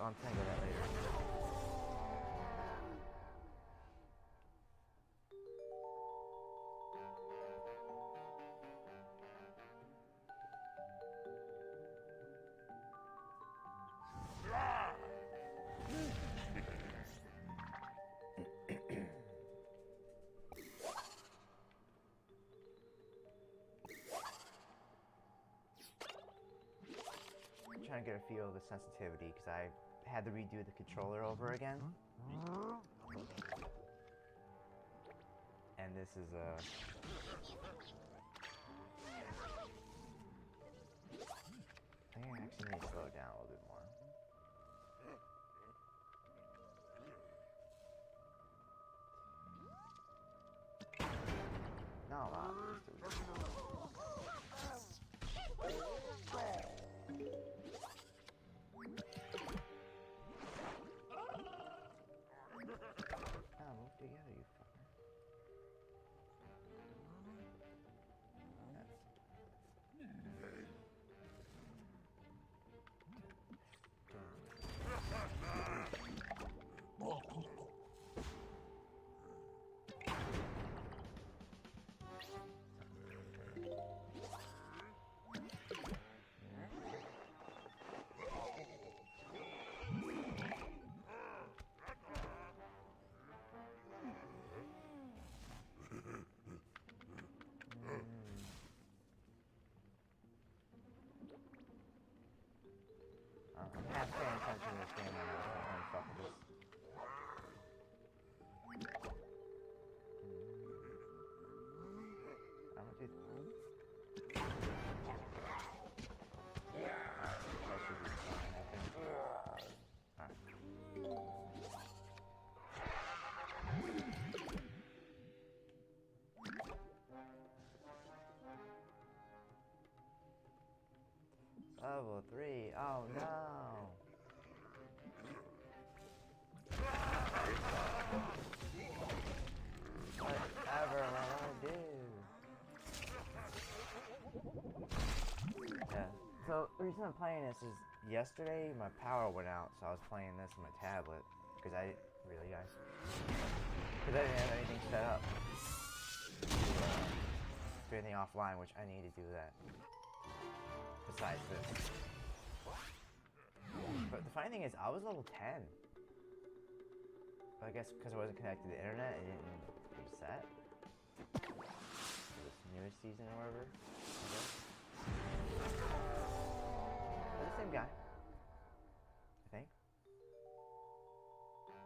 I'm trying to go that later. I'm trying to get a feel of the sensitivity because I had to redo the controller over again. And this is I think I actually need to slow it down a little bit more. Not a lot. Ah, move together, you fucker. I'm half paying attention to this game right now. I'm gonna fuck with this. I'm gonna do this. That should be fine, I think. Alright. Level 3. Oh no. Whatever am I gonna do? Yeah. So the reason I'm playing this is yesterday my power went out, so I was playing this on my tablet because I really guys because I didn't have anything set up to do anything offline, which I need to do that. Besides this. But the funny thing is, I was level 10. But I guess because I wasn't connected to the internet, it didn't reset. For this newest season or whatever, I guess. They're the same guy. I think.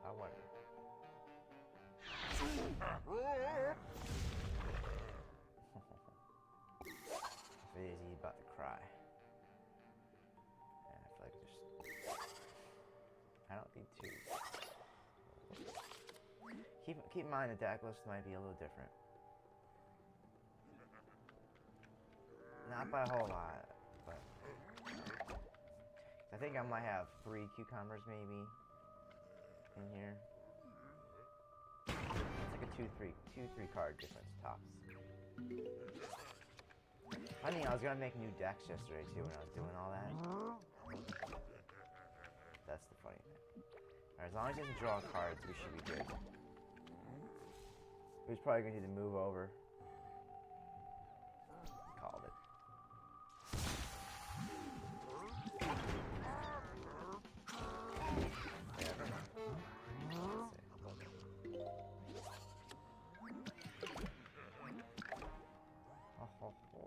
I wonder. If it is, he's about to cry. And I feel like there's... I don't need to... Keep in mind the deck list might be a little different. Not by a whole lot, but... I think I might have 3 cucumbers maybe in here. It's like a 2-3 card difference tops. Funny, I was gonna make new decks yesterday too when I was doing all that. That's the funny thing. Alright, as long as he doesn't draw cards, we should be good. He's probably gonna need to move over. Called it. Oh ho ho.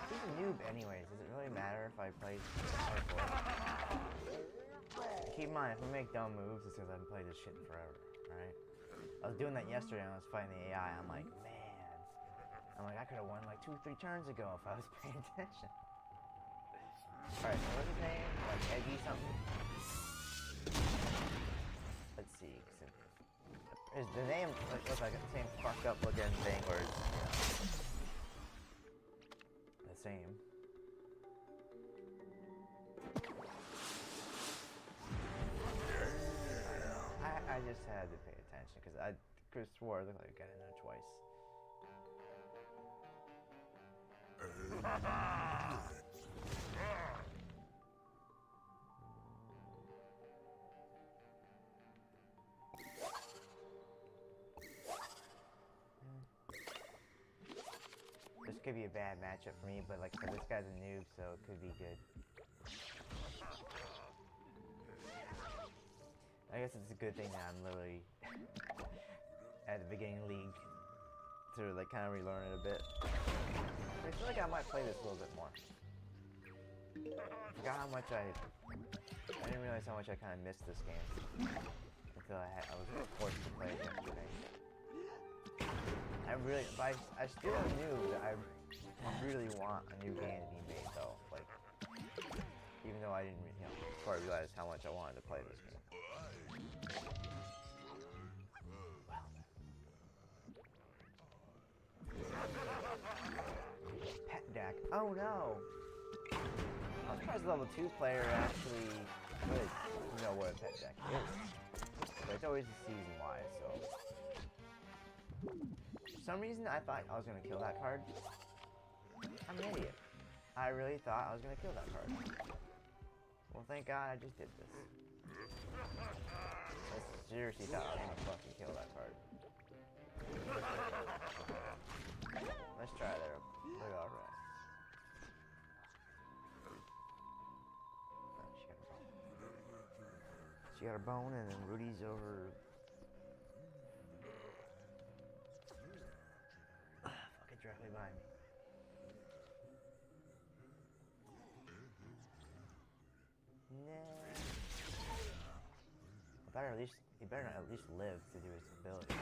He's a noob anyways. Does it really matter if I play hardcore? Keep in mind, if I make dumb moves, it's because I haven't played this shit in forever, right? I was doing that yesterday when I was fighting the AI. I'm like, man. I could have won like 2-3 turns ago if I was paying attention. Alright, so what's his name? Like Eggy something? Let's see. Is the name looks like the same fucked up looking thing, or is, the same? I just had to pay attention because I could have swore it looked like I got in there twice. This could be a bad matchup for me, but like I said, this guy's a noob, so it could be good. I guess it's a good thing that I'm literally at the beginning league to like kind of relearn it a bit. I feel like I might play this a little bit more. I forgot how much I didn't realize how much I kind of missed this game until I was forced to play it yesterday. I still knew that I really want a new game to be made though. Like, even though I didn't, before I realized how much I wanted to play this game. Pet deck. Oh no! I'm surprised the level 2 player actually would know what a pet deck is. But it's always a season wise, so. For some reason I thought I was gonna kill that card. I'm an idiot. I really thought I was gonna kill that card. Well, thank God I just did this. I seriously thought I was gonna fucking kill that card. Let's try there. Look, alright. She got a bone, and then Rudy's over. Fucking directly behind me. Nah. He better not at least live to do his ability.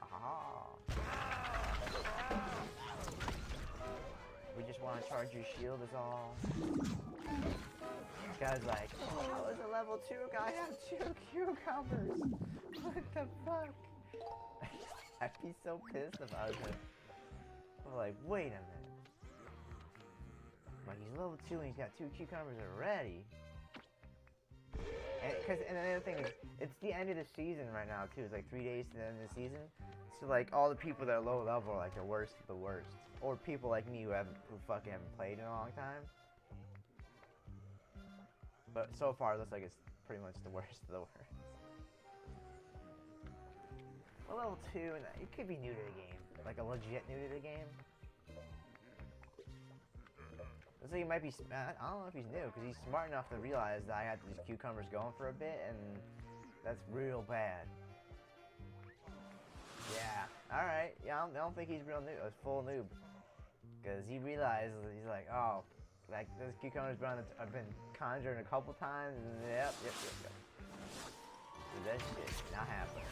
Aha. We just want to charge your shield is all. This guy's like, oh, I was a level 2 guy, I have 2 cucumbers. What the fuck? I'd be so pissed if I was him. I'm like, wait a minute. Like, he's level 2 and he's got 2 cucumbers already. And the other thing is, it's the end of the season right now too. It's like 3 days to the end of the season. So like all the people that are low level are like the worst of the worst. Or people like me who fucking haven't played in a long time. But so far it looks like it's pretty much the worst of the worst. Well, level 2, and it could be new to the game. Like a legit new to the game. So he might be, I don't know if he's new, because he's smart enough to realize that I had these cucumbers going for a bit, and that's real bad. Yeah, alright, yeah, I don't think he's real new, a full noob. Because he realized, he's like, oh, like, those cucumbers I've been conjuring a couple times, and yep. So that shit not happening.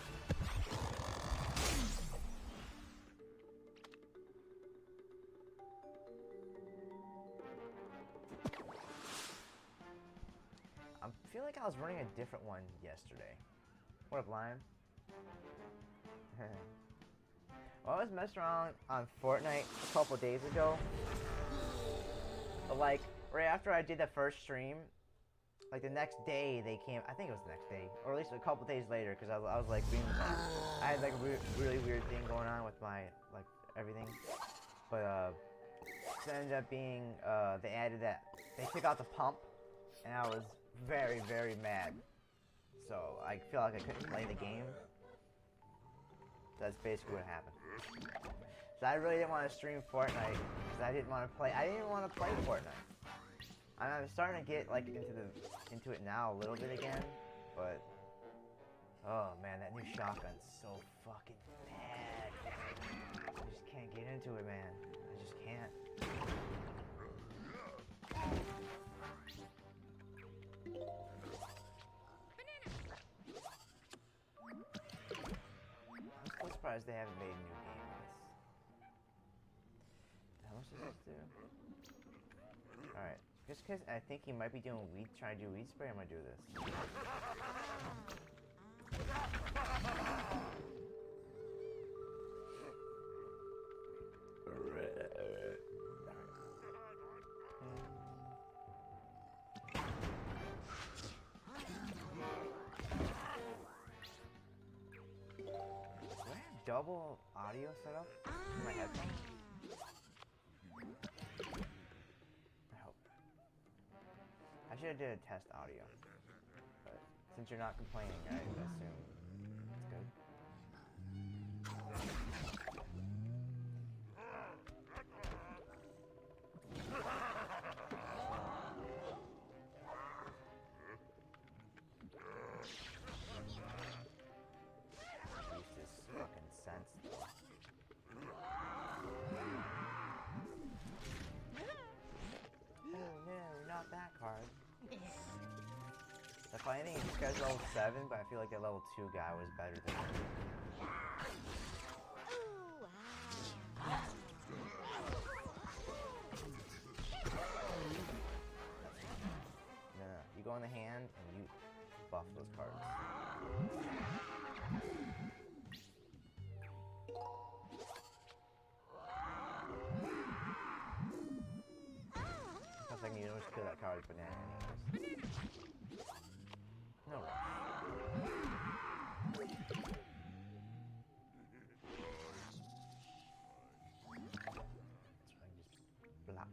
I feel like I was running a different one yesterday. What up, Lion? Well, I was messing around on Fortnite a couple days ago. But like, right after I did the first stream, like the next day they came, I think it was the next day, or at least a couple days later, because I was like being, I had like a really weird thing going on with my, like, everything. But, it ended up being, they added that, they took out the pump, and I was very, very mad. So I feel like I couldn't play the game. That's basically what happened. So I really didn't want to stream Fortnite because I didn't want to play Fortnite. I'm starting to get like into it now a little bit again, but oh man, that new shotgun's so fucking bad. I just can't get into it, man. I just can't. I'm surprised they haven't made a new game of this. How much does this do? Alright. Just because I think he might be doing trying to do weed spray, I'm gonna do this. double audio setup for my headphones? I hope. I should have did a test audio. But since you're not complaining, I assume it's good. The fighting, this guy's level 7, but I feel like that level 2 guy was better than him. No, you go in the hand and you buff those cards. I was like, you don't just kill that card with banana anyways. No rush. Blah.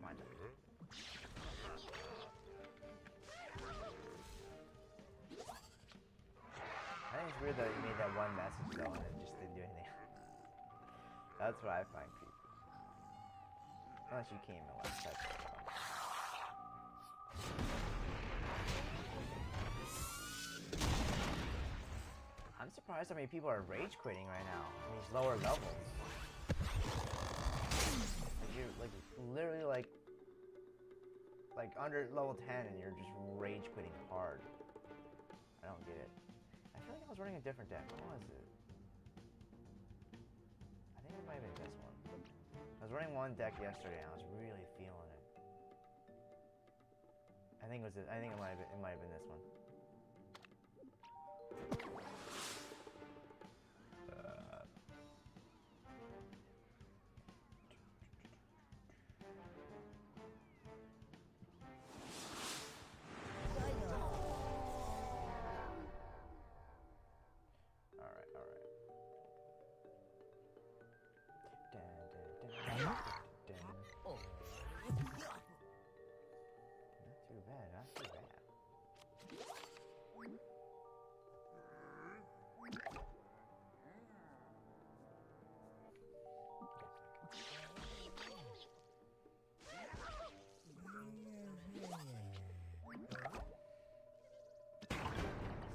Mind it. I think it's weird that you made that one message though and it just didn't do anything. That's what I find creepy. Unless you came in last time. I'm surprised how many people are rage quitting right now on these lower levels. Like you're like literally like under level 10 and you're just rage quitting hard. I don't get it. I feel like I was running a different deck. What was it? I think it might have been this one. I was running one deck yesterday and I was really feeling it. I think it was. I think it might have been this one.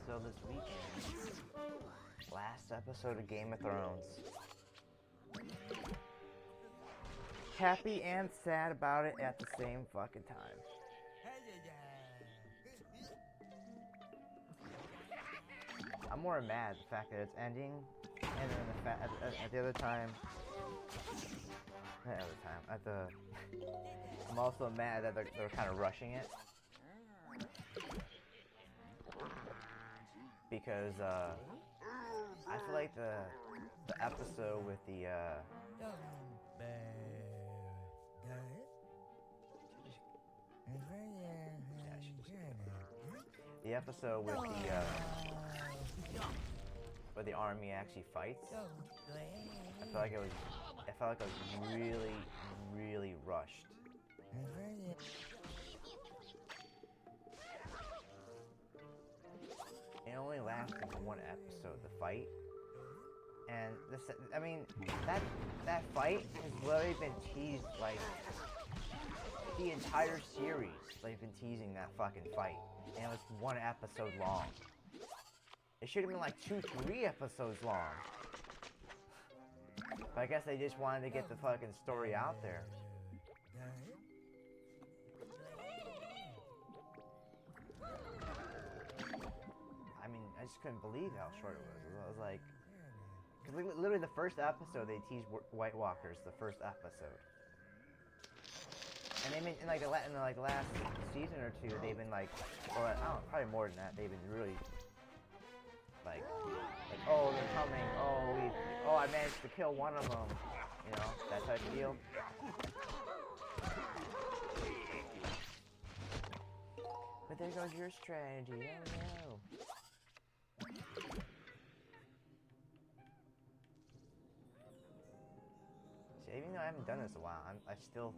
So this weekend, last episode of Game of Thrones. Happy and sad about it at the same fucking time. I'm more mad at the fact that it's ending, and then the fact at the other time. I'm also mad that they're kind of rushing it. Because I feel like the episode with the episode with where the army actually fights, I felt like it was really, really rushed. It only lasted one episode, the fight. And this, I mean, that fight has literally been teased like the entire series. They've been teasing that fucking fight, and it was one episode long. It should have been like 2-3 episodes long. But I guess they just wanted to get the fucking story out there. I mean, I just couldn't believe how short it was. I was like, because literally the first episode they teased White Walkers, the first episode. And they've been, in the last season or two, they've been like, or I don't know, probably more than that, they've been really, like, oh, they're coming, oh, I managed to kill one of them, you know, that type of deal. But there goes your strategy. Oh no. See, even though I haven't done this in a while, I still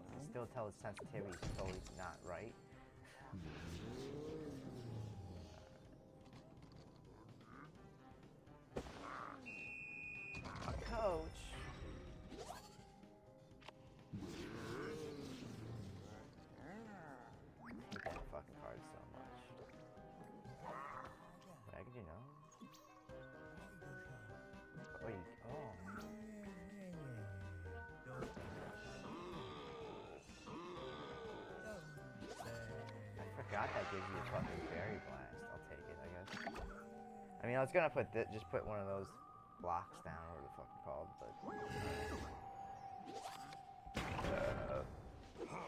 tell the sensitivity is totally not right. A coach. I hate that fucking card so much. But I could, you know. Oh, you. Oh. I forgot that gives you a fucking fairy blast. I'll take it, I guess. I mean, I was gonna put just put one of those blocks down, or whatever the fuck it's called, but.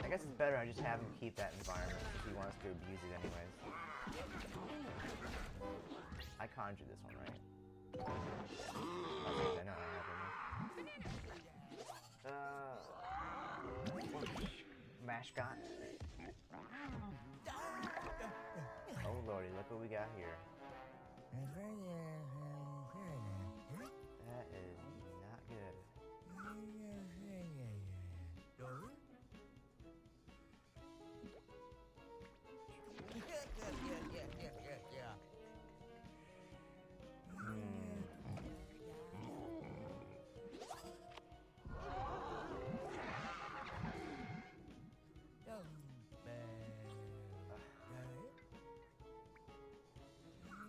I guess it's better I just have him keep that environment if he wants to abuse it anyways. I conjured this one, right? I know I have it. Mascot. Oh lordy, look what we got here. That is not good.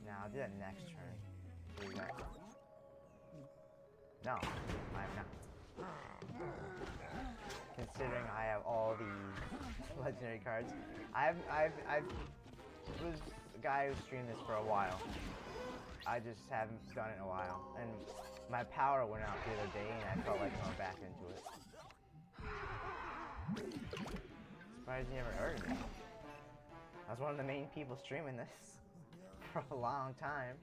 Now I'll do that next turn. What do you got? No, I'm not. Considering I have all these legendary cards, I was a guy who streamed this for a while. I just haven't done it in a while, and my power went out the other day, and I felt like going back into it. Surprised you never heard of me. I was one of the main people streaming this for a long time.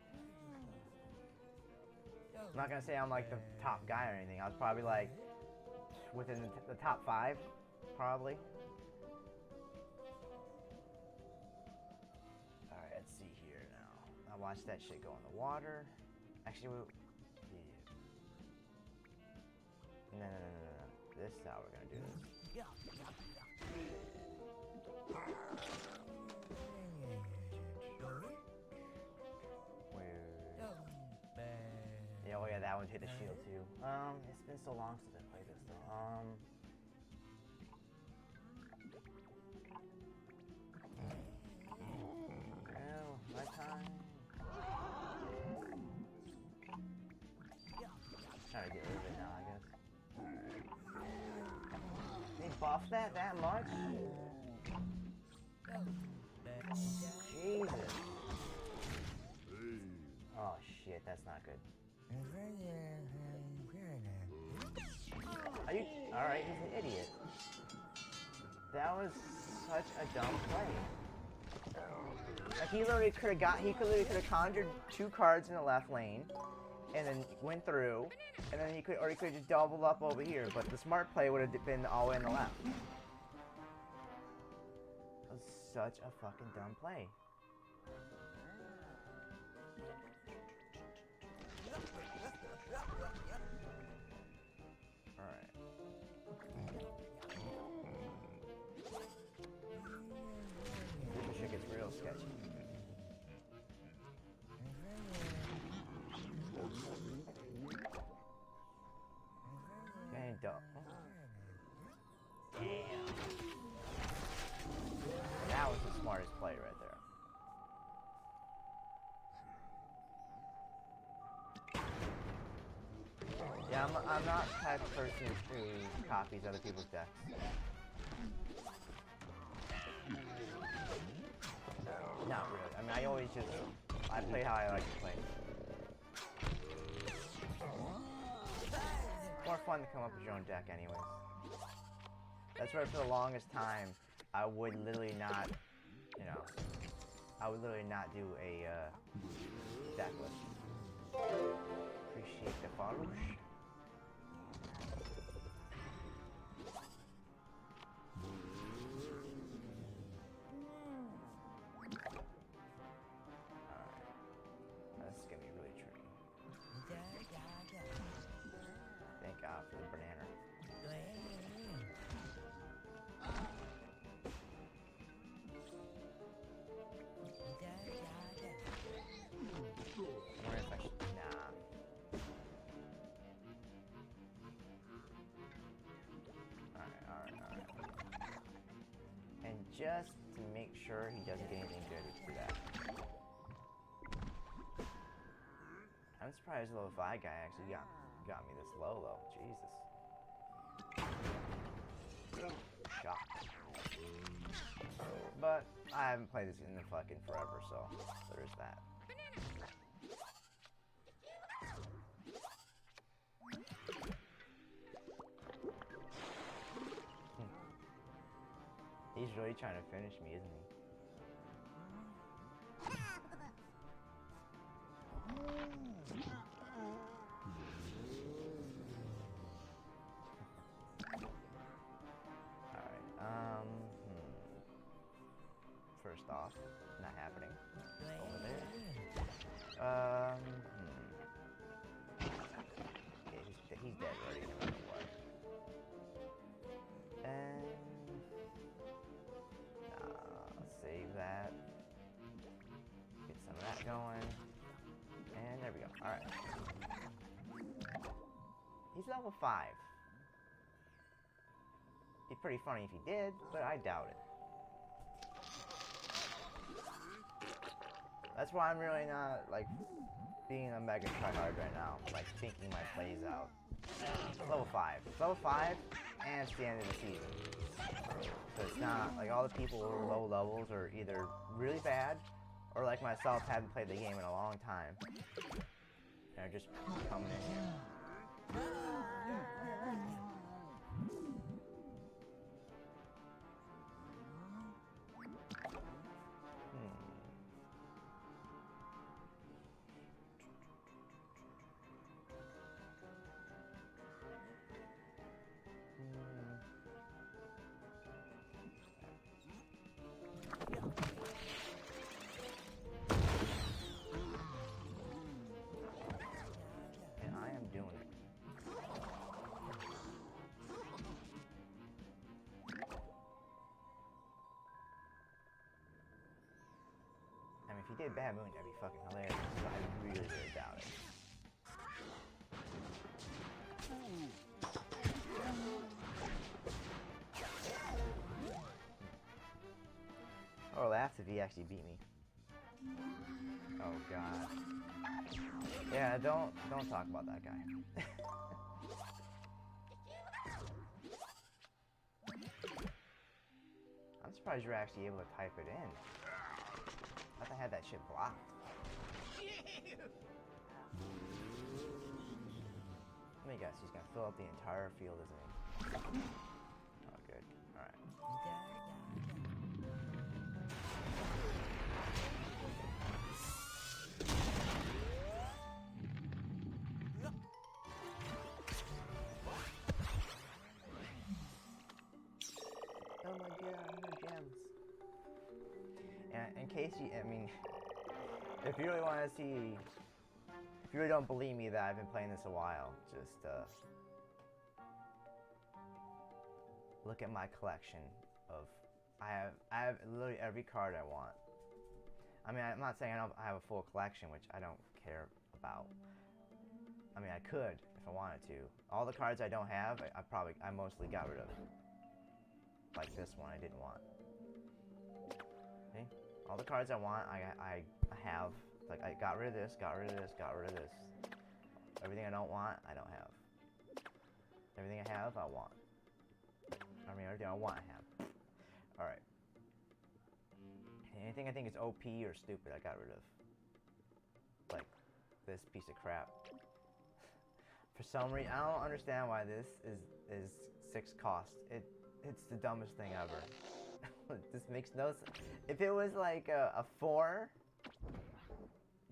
I'm not gonna say I'm like the top guy or anything. I was probably like within the top 5, probably. Alright, let's see here now. I watched that shit go in the water. Actually, no. This is how we're gonna do this. Yeah, oh yeah, that one hit the shield too. It's been so long since I played this though. Well, my time. Try to get rid of it now, I guess. They buffed that much? Jesus. Oh shit, that's not good. Are you alright? He's an idiot. That was such a dumb play. Like he literally could have conjured 2 cards in the left lane, and then went through, and then he could just doubled up over here. But the smart play would have been all the way in the left. That was such a fucking dumb play. Alright. This shit gets real sketchy. And damn. That was the smartest play right there. Yeah, I'm not the type of person who copies other people's decks. Not really. I mean, I always just, I play how I like to play. More fun to come up with your own deck anyways. That's why for the longest time, I would literally not, you know, I would literally not do a deck list. Appreciate the Farouche. just to make sure he doesn't get anything good to that. I'm surprised the level 5 guy actually got me this low though. Jesus. Shocked. But I haven't played this in the fucking forever, so there's that. He's really trying to finish me, isn't he? Alright, first off, not happening. Over there. Okay, he's dead already, no matter what. And save that. Get some of that going. And there we go. Alright. He's level 5. Be pretty funny if he did, but I doubt it. That's why I'm really not, like, being a mega tryhard right now. Like, thinking my plays out. Level 5. It's level 5, and it's the end of the season. So it's not, like, all the people who are low levels are either really bad, or like myself, haven't played the game in a long time. And are just coming in here. And I am doing it. I mean, if he did Bad Moon, that'd be fucking hilarious. But I really, really doubt it. Or laughs if he actually beat me. Oh god. Yeah, don't talk about that guy. I'm surprised you're actually able to type it in. I thought I had that shit blocked. Let me guess, he's gonna fill up the entire field, isn't he? Oh, good. Alright. Oh my god, 100 gems. And in case you, I mean, if you really want to see, if you really don't believe me that I've been playing this a while, just look at my collection of, I have literally every card I want. I mean, I'm not saying I have a full collection, which I don't care about. I mean, I could if I wanted to. All the cards I don't have, I mostly got rid of. Like this one, I didn't want. See? All the cards I want, I have. Like, I got rid of this, got rid of this, got rid of this. Everything I don't want, I don't have. Everything I have, I want. I mean, everything I want, I have. Alright. Anything I think is OP or stupid, I got rid of. Like, this piece of crap. For some reason, I don't understand why this is 6 cost. It's the dumbest thing ever. This makes no sense. If it was like a 4,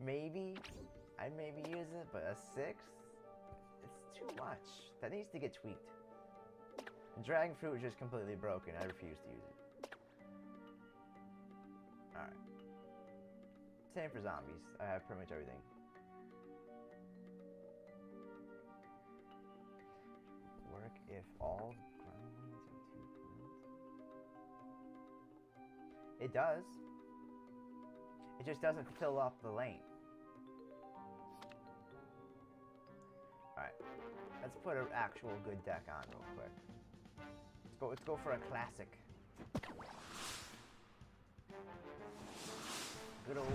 maybe I'd maybe use it, but a 6? It's too much. That needs to get tweaked. Dragon fruit is just completely broken. I refuse to use it. Alright. Same for zombies. I have pretty much everything. Work if all ground lanes are 2 points. It does. It just doesn't fill up the lane. Alright. Let's put an actual good deck on real quick. Let's go for a classic. Good old.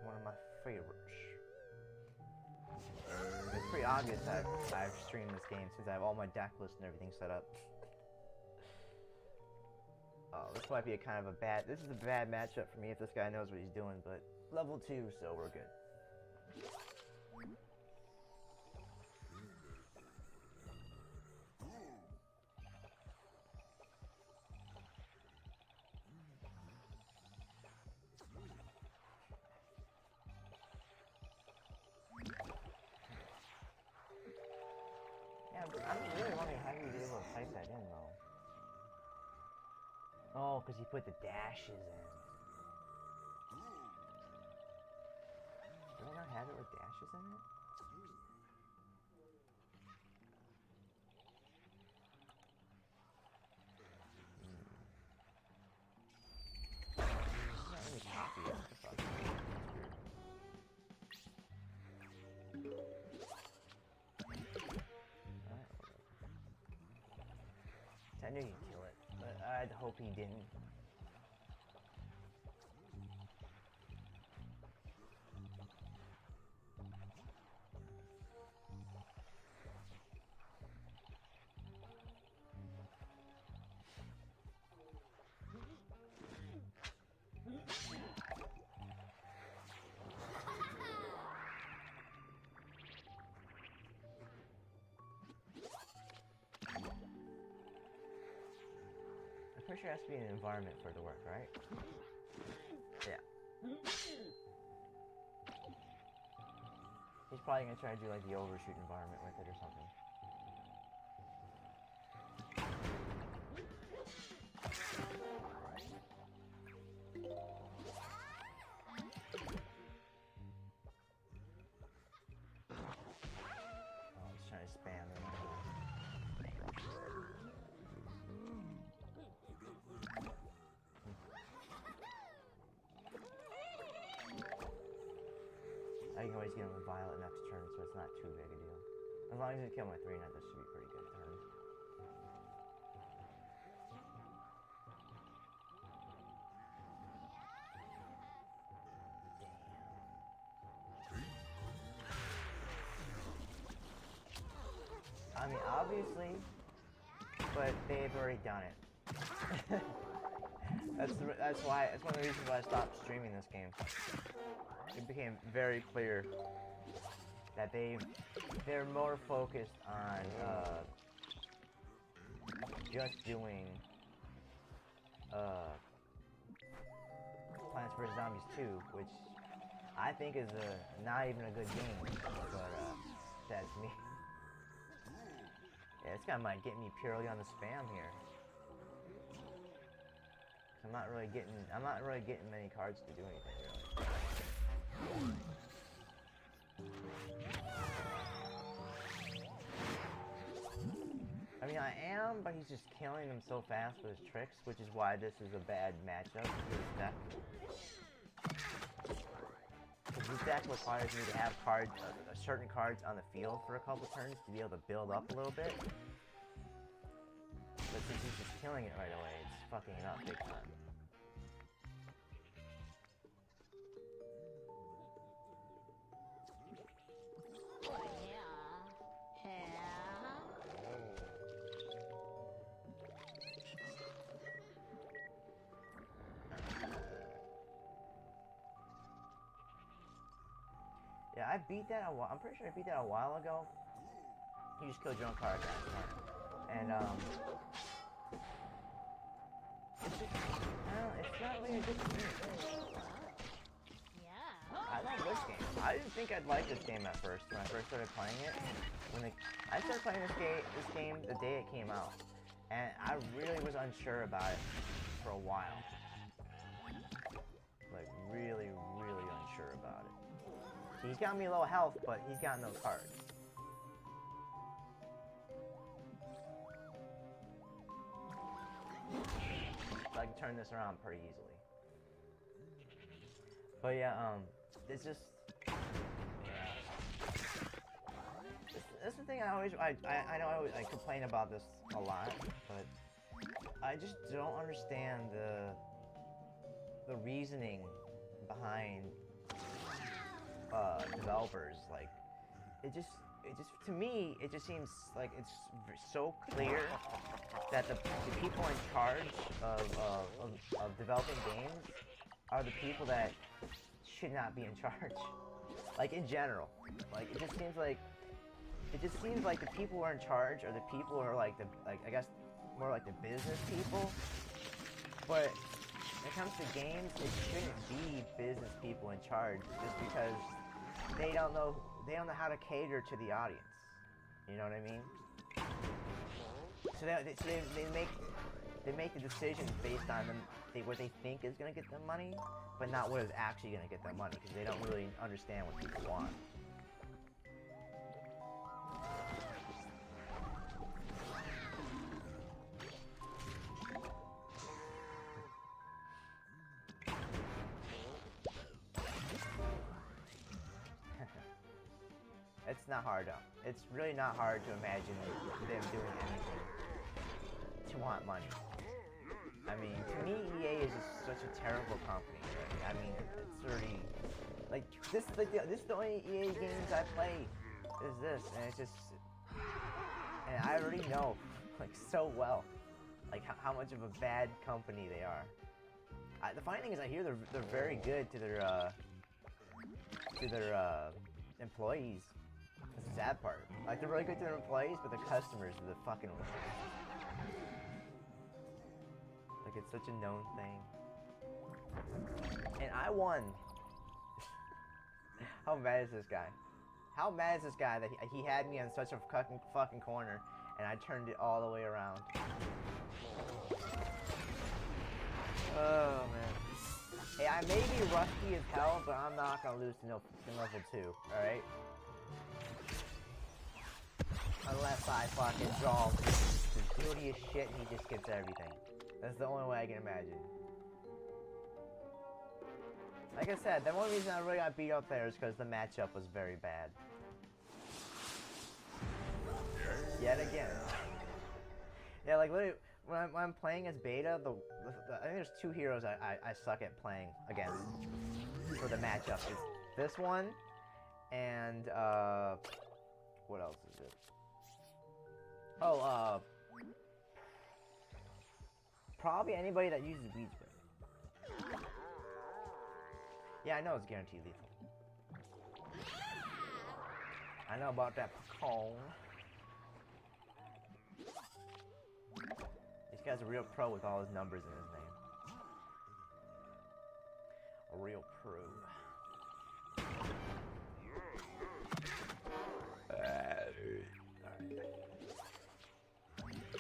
One of my favorites. It's pretty obvious that I've streamed this game since I have all my deck lists and everything set up. Oh, this might be a kind of a bad. This is a bad matchup for me if this guy knows what he's doing, but level 2, so we're good. Yeah, but I'm really wondering how you were able to type that in, though. Oh, because he put the dashes in. Do I not have it with dashes in it? It's not really copy it. What the fuck? I knew he'd kill it, but I'd hope he didn't. I'm pretty sure it has to be an environment for it to work, right? Yeah. He's probably gonna try to do like the overshoot environment with it or something. Oh, he's trying to spam it. I can always get him with Violet next turn, so it's not too big a deal. As long as he kill my 3-9, this should be pretty good turn. Damn. I mean, obviously, but they've already done it. That's one of the reasons why I stopped streaming this game. It became very clear that they're more focused on just doing Plants vs. Zombies 2, which I think is not even a good game, but that's me. Yeah, this guy might get me purely on the spam here. I'm not really getting many cards to do anything really. I mean, I am, but he's just killing them so fast with his tricks, which is why this is a bad matchup for this deck. Because this deck requires me to have certain cards on the field for a couple turns to be able to build up a little bit. But since he's just killing it right away, it's fucking it up big time. Yeah, I beat that I'm pretty sure I beat that a while ago. You just killed your own card that turn. And, it's just, it's not really a good game. I like this game. I didn't think I'd like this game at first when I first started playing it. I started playing this game the day it came out. And I really was unsure about it for a while. Like, really, really unsure about it. He's got me low health, but he's got no cards. So I can turn this around pretty easily. But yeah, it's just... Yeah. That's the thing I know I complain about this a lot, but I just don't understand the reasoning behind developers. Like, it just to me it just seems like it's so clear that the people in charge of developing games are the people that should not be in charge. Like, in general, like it just seems like the people who are in charge are the people who are like I guess more like the business people. But when it comes to games, it shouldn't be business people in charge, just because they don't know how to cater to the audience. You know what I mean? So they make the decisions based on what they think is gonna get them money, but not what is actually gonna get them money, because they don't really understand what people want. It's not hard though. It's really not hard to imagine them doing anything to want money. I mean, to me, EA is just such a terrible company. I mean, it's already like this is the only EA games I play is this, and it's just, and I already know like so well like how much of a bad company they are. The funny thing is, I hear they're very good to their employees. That's the sad part. Like, they're really good to their employees, but their customers are the fucking worst. Like, it's such a known thing. And I won. How mad is this guy? How mad is this guy that he had me on such a fucking corner, and I turned it all the way around? Oh, man. Hey, I may be rusty as hell, but I'm not gonna lose to level 2, alright? Unless I fucking draw the beautiest shit and he just gets everything. That's the only way I can imagine. Like I said, the only reason I really got beat up there is because the matchup was very bad. Yet again. Yeah, like literally, when I'm playing as beta, I think there's 2 heroes I suck at playing against for the matchup. It's this one, and what else is it? Oh, probably anybody that uses weed spray. Yeah, I know it's guaranteed lethal. I know about that cone. This guy's a real pro with all his numbers in his name. A real pro.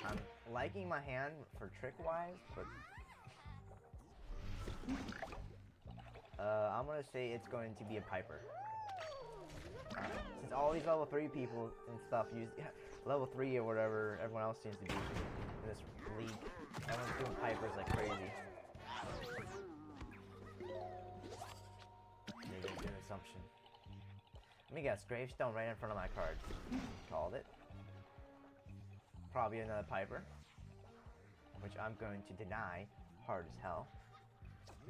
I'm liking my hand for trick-wise, but I'm gonna say it's going to be a Piper. Since all these level 3 people and stuff use level 3 or whatever everyone else seems to be in this league, everyone's doing Pipers like crazy. Maybe I'm doing assumption. Let me guess, Gravestone right in front of my card. Called it. Probably another Piper, which I'm going to deny hard as hell.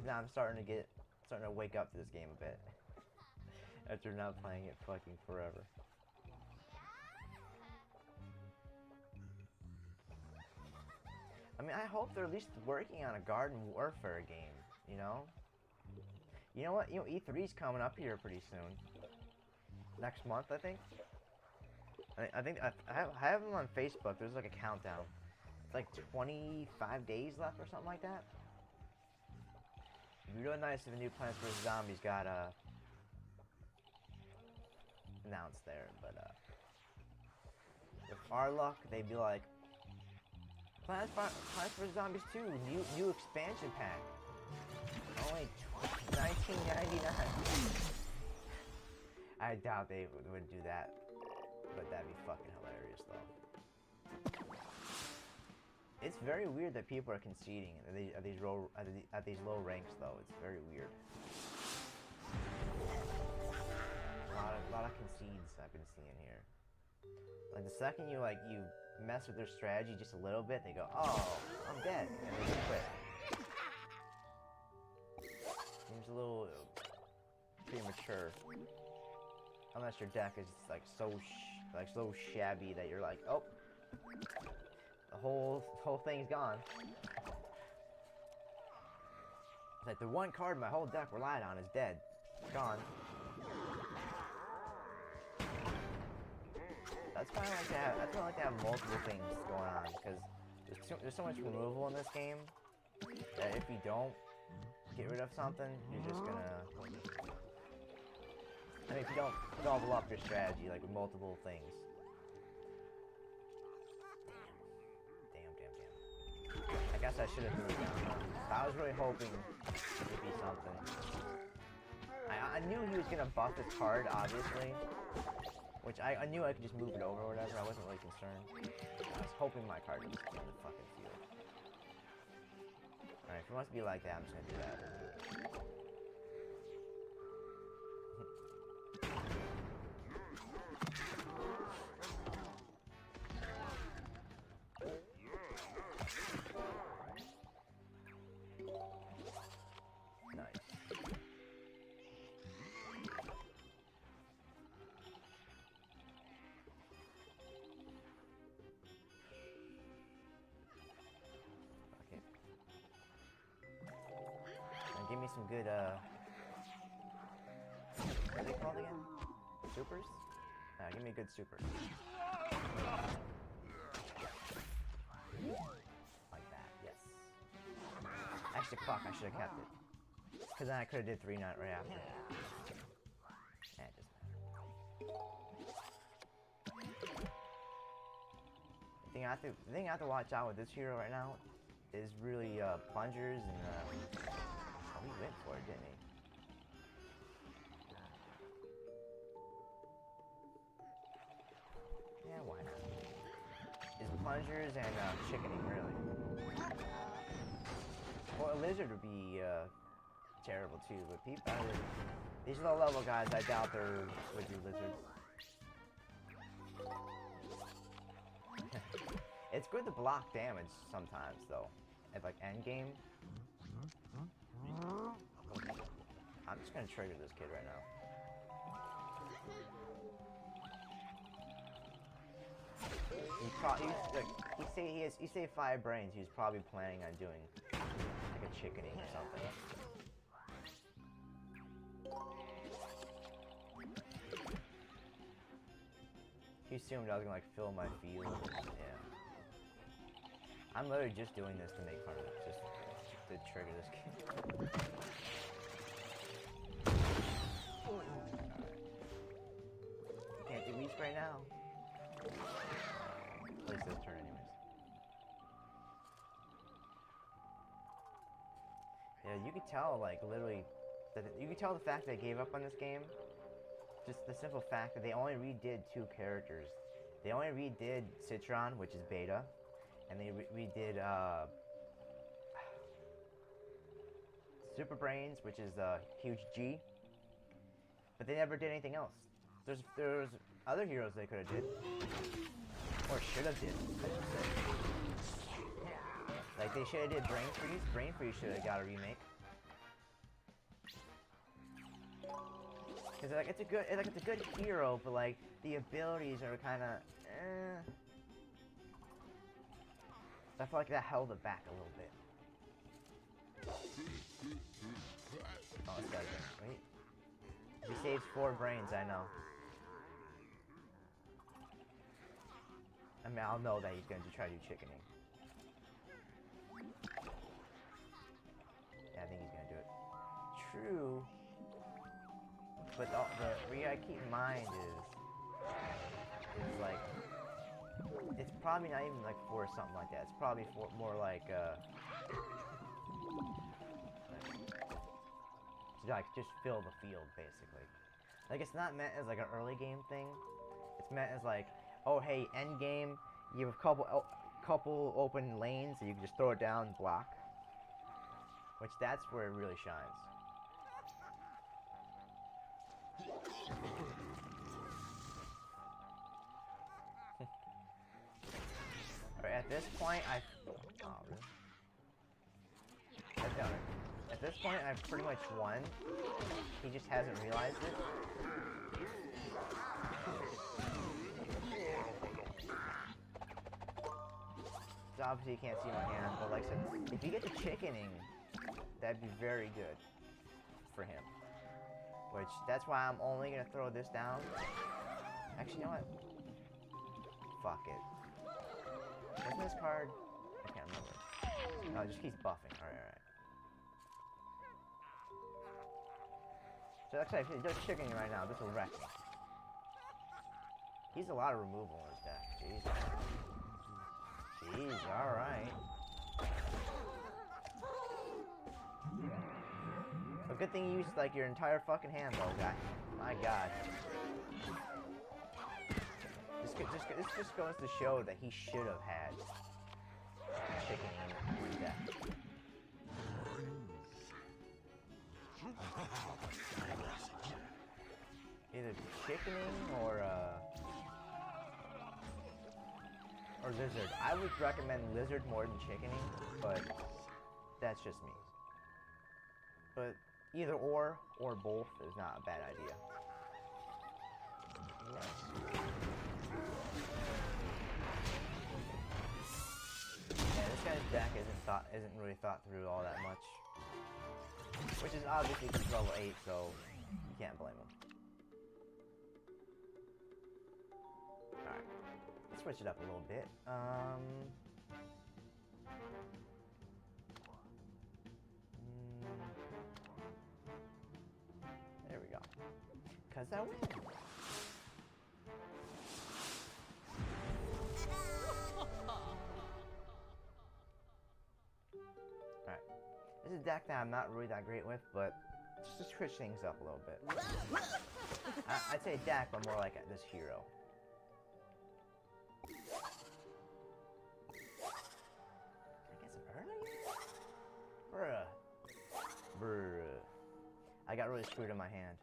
Now I'm starting to wake up to this game a bit after not playing it fucking forever. I mean, I hope they're at least working on a Garden Warfare game, you know? You know what? You know, E3's coming up here pretty soon. Next month, I think. I think I have them on Facebook. There's like a countdown. It's like 25 days left or something like that. It'd be really nice if a new Plants vs. Zombies got announced there, but with our luck, they'd be like, Plants vs. Zombies 2, new expansion pack. Only $19.99. I doubt they would do that, but that'd be fucking hilarious though. It's very weird that people are conceding at these low ranks though. It's very weird. A lot of concedes I've been seeing here. Like the second you mess with their strategy just a little bit, they go, "Oh, I'm dead." sure. Unless your deck is like so shabby that you're like, oh, the whole thing's gone. It's like the one card my whole deck relied on is dead. It's gone. That's why I like to have multiple things going on, because there's so much removal in this game that if you don't get rid of something, you're just gonna. I mean, if you don't double up your strategy like with multiple things. Damn. I guess I should have threw it down. I was really hoping it would be something. I knew he was gonna buff his card, obviously. Which I knew I could just move it over or whatever. I wasn't really concerned. I was hoping my card would just be in the fucking field. Alright, if it wants to be like that, I'm just gonna do that. Give me some good, what are they called again? Supers? Give me a good super. Like that, yes. Actually, fuck, I should have kept it. Because then I could have did 3-9 right after. It doesn't matter. The thing I have to watch out with this hero right now is really, plungers and, he went for it, didn't he? Yeah, why not? Is plungers and chickening, really. Well, a lizard would be terrible too, but people, these low level guys, I doubt they would do lizards. It's good to block damage sometimes, though, at like end game. I'm just gonna trigger this kid right now. He saved 5 brains. He was probably planning on doing like a chickening or something. He assumed I was gonna like fill my field. Yeah. I'm literally just doing this to make fun of it, just to trigger this kid. Can't do weak right now. At least this turn, anyways. Yeah, you could tell, like, literally, you could tell the fact they gave up on this game. Just the simple fact that they only redid 2 characters. They only redid Citron, which is beta, and they redid Super Brains, which is huge G. But they never did anything else. There's other heroes they could have did, or should have did. Like they should have did Brain Freeze. Brain Freeze should have got a remake. Cause like it's a good hero, but like the abilities are kind of. I feel like that held it back a little bit. Oh, this guy's gonna wait. He saves 4 brains, I know. I mean, I'll know that he's going to try to do chickening. Yeah, I think he's going to do it. True. But the what you gotta keep in mind is like, it's probably not even like for something like that. It's probably for more like, just fill the field, basically. Like, it's not meant as like an early game thing. It's meant as like, oh hey, end game, you have a couple open lanes, so you can just throw it down and block. Which that's where it really shines. Alright, at this point, oh, really? At this point, I've pretty much won. He just hasn't realized it. So obviously you can't see my hand, but like I said, if you get the chickening, that'd be very good for him. Which, that's why I'm only gonna throw this down. Actually, you know what? Fuck it. Isn't this card? I can't remember. No, it just keeps buffing. Alright. So actually, if he does chickening right now, this will wreck me. He's a lot of removal in his deck. Jeez. Jeez, alright. A good thing you used like your entire fucking hand though, guy. My god. This just goes to show that he should have had chicken in his deck. Either chickening or lizard. I would recommend lizard more than chickening, but that's just me. But either or both is not a bad idea. Yes. Yeah, this guy's deck isn't really thought through all that much. Which is obviously he's level 8, so you can't blame him. Alright. Let's switch it up a little bit. There we go. 'Cause I win. Alright. This is a deck that I'm not really that great with, but just to switch things up a little bit. I'd say deck, but more like this hero. Bruh. I got really screwed in my hand.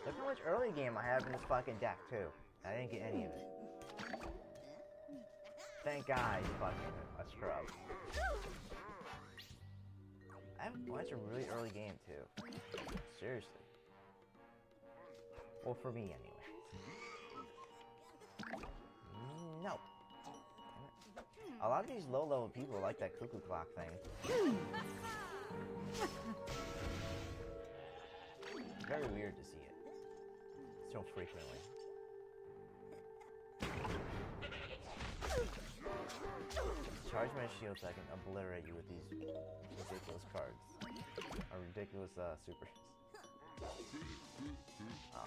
Look how much early game I have in this fucking deck, too. I didn't get any of it. Thank God he's fucking a scrub. I have a bunch of really early game, too. Seriously. Well, for me, anyway. No. A lot of these low-level people like that cuckoo clock thing. Very weird to see it so frequently. Charge my shield so I can obliterate you with these ridiculous cards. Or ridiculous supers. Oh.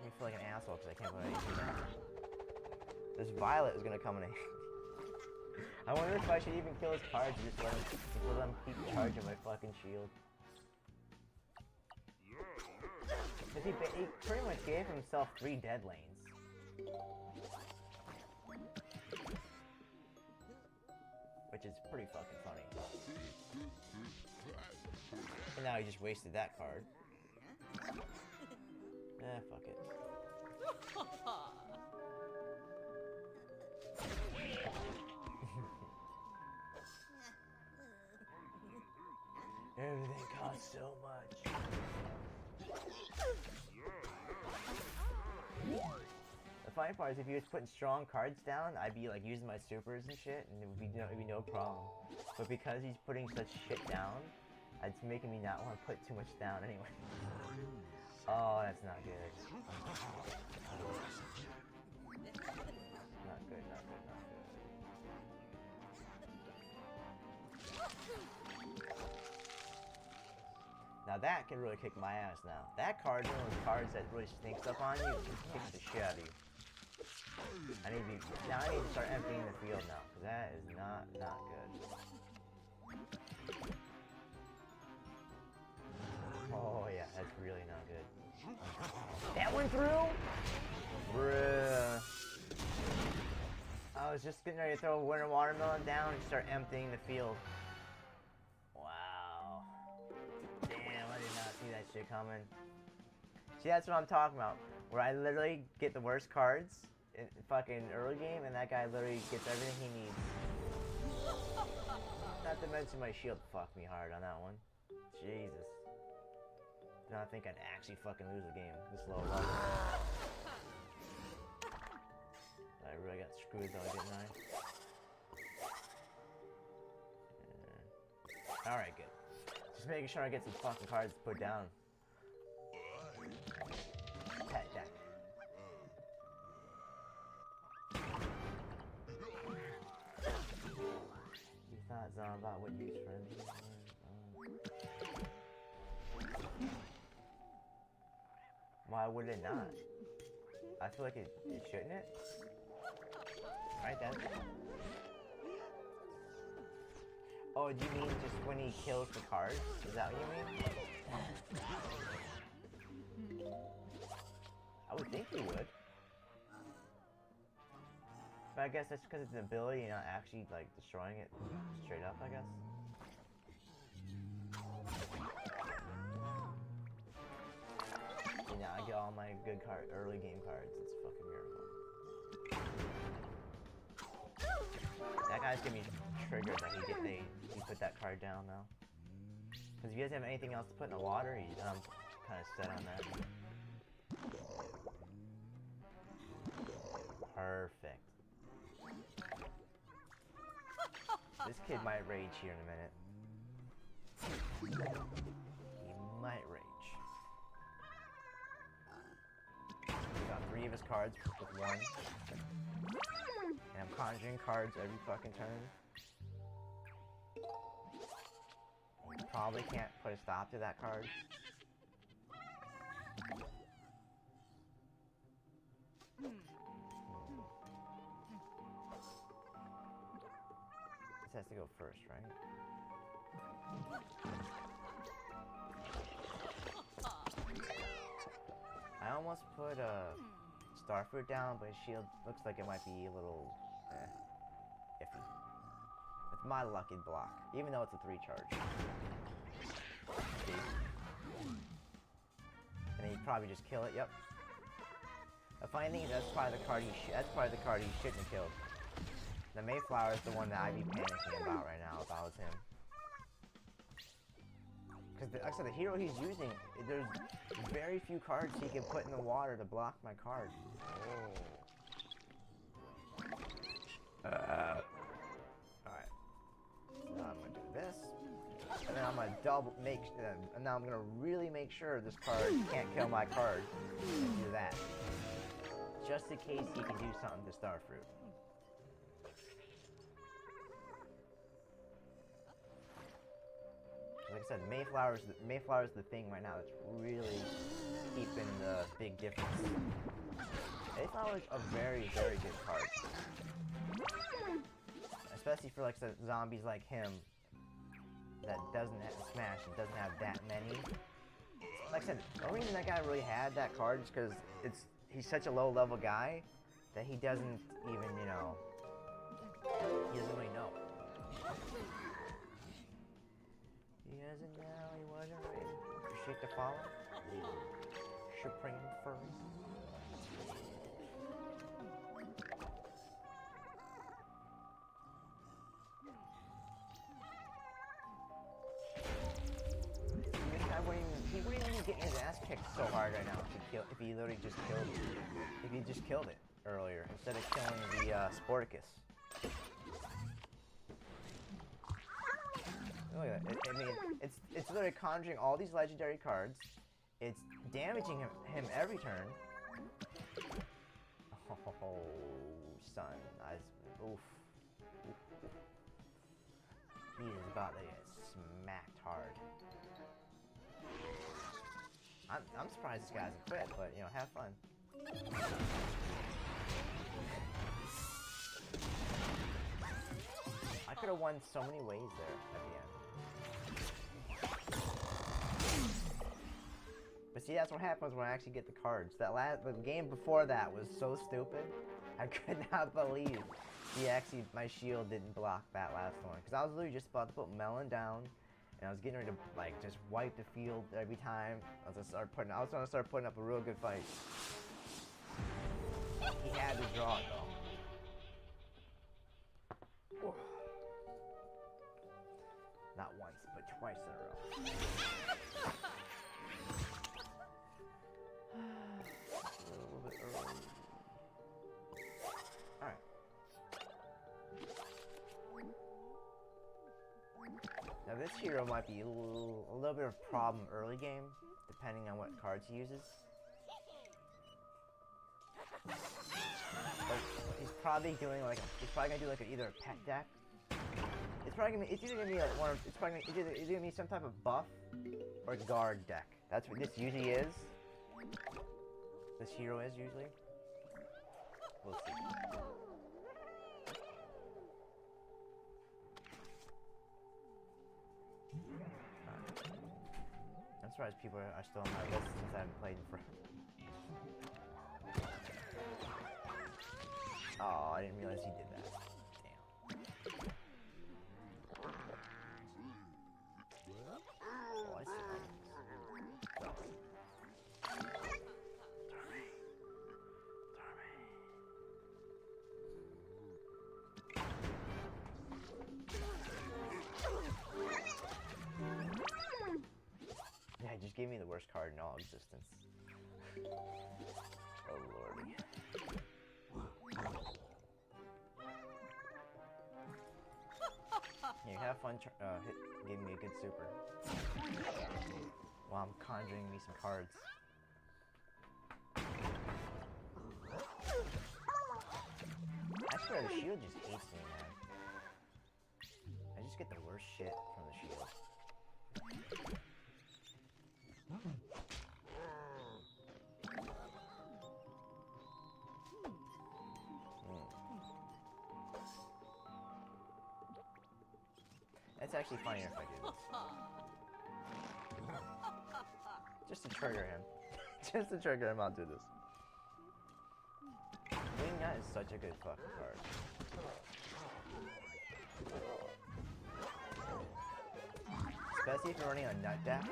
I feel like an asshole because I can't believe I do that. This Violet is gonna come in. I wonder if I should even kill his cards or just let him keep charging my fucking shield. Because he pretty much gave himself 3 dead lanes. Which is pretty fucking funny. And now he just wasted that card. Fuck it. Everything costs so much. The funny part is if he was putting strong cards down, I'd be like using my supers and shit, and it would be no problem. But because he's putting such shit down, it's making me not want to put too much down anyway. Oh, that's not good. Not good. Now that can really kick my ass now. That card's one of those cards that really sneaks up on you and kicks the shit out of you. I need to start emptying the field now, because that is not good. Oh yeah, that's really not good. That went through? Bruh. I was just getting ready to throw a winter watermelon down and start emptying the field. Wow. Damn, I did not see that shit coming. See, that's what I'm talking about. Where I literally get the worst cards, in fucking early game, and that guy literally gets everything he needs. Not to mention my shield fucked me hard on that one. Jesus. Did not think I'd actually fucking lose the game this low level. I really got screwed though, didn't I? Yeah. Alright, good. Just making sure I get some fucking cards to put down. Pet deck. You thought Zombot would use friendly? Why would it not? I feel like it shouldn't it? Right then. Oh, do you mean just when he kills the cards? Is that what you mean? I would think he would. But I guess that's because it's an ability and not actually like destroying it straight up, I guess. You know, I get all my good early game cards. It's a fucking miracle. That guy's gonna be triggered that he put that card down now. Because if he doesn't have anything else to put in the water, I'm kind of set on that. Perfect. This kid might rage here in a minute. He might rage. Got 3 of his cards with 1. And I'm conjuring cards every fucking turn. You probably can't put a stop to that card. This has to go first, right? I almost put a Starfruit down, but his shield looks like it might be a little iffy. With my luck, it'd block, even though it's a 3 charge. See? And then he'd probably just kill it. Yep. The funny thing is, that's probably the card he shouldn't have killed. The Mayflower is the one that I'd be panicking about right now if I was him. Because, like I said, the hero he's using, there's very few cards he can put in the water to block my card. Oh. Alright. So now I'm going to do this. And then I'm going to and now I'm going to really make sure this card can't kill my card. And do that. Just in case he can do something to Starfruit. Like I said, Mayflower's the thing right now that's really keeping the big difference. Mayflower's a very, very good card. Especially for like zombies like him that doesn't have to smash and doesn't have that many. Like I said, the only reason that guy really had that card is because he's such a low level guy that he doesn't even, you know, he doesn't really know. He doesn't know, he wasn't ready. Appreciate the follow. Supreme Furry. He wouldn't even get his ass kicked so hard right now if he literally just killed it. If he just killed it earlier instead of killing the Sporticus. Look at that. I mean, it's literally conjuring all these legendary cards. It's damaging him every turn. Oh, son. Oof. He is about to get smacked hard. I'm surprised this guy hasn't quit, but, you know, have fun. I could have won so many ways there at the end. But see, that's what happens when I actually get the cards. The game before that was so stupid. I could not believe my shield didn't block that last one. Because I was literally just about to put Melon down. And I was getting ready to, like, just wipe the field every time. I was going to start putting up a real good fight. He had to draw it though. Not once, but twice in a row. A little bit early. Alright. Now this hero might be a little bit of a problem early game, depending on what cards he uses. But he's probably doing like he's probably gonna do like either a pet deck. It's probably gonna be it's either gonna be like one of it's probably gonna, it's either gonna be some type of buff or guard deck. That's what this usually is. This hero is usually. We'll see. I'm surprised people are still on my list since I haven't played in forever. Oh, I didn't realize he did that. Damn. Oh, I see. Yeah, he just gave me the worst card in all existence. Oh lordy. Yeah, have fun giving me a good super. While I'm conjuring me some cards. I swear the shield just hates me, man. I just get the worst shit from the shield. It's actually funnier if I do this. Just to trigger him. Just to trigger him, I'll do this. Wing Nut is such a good fucking card. Especially if you're running a Nut deck.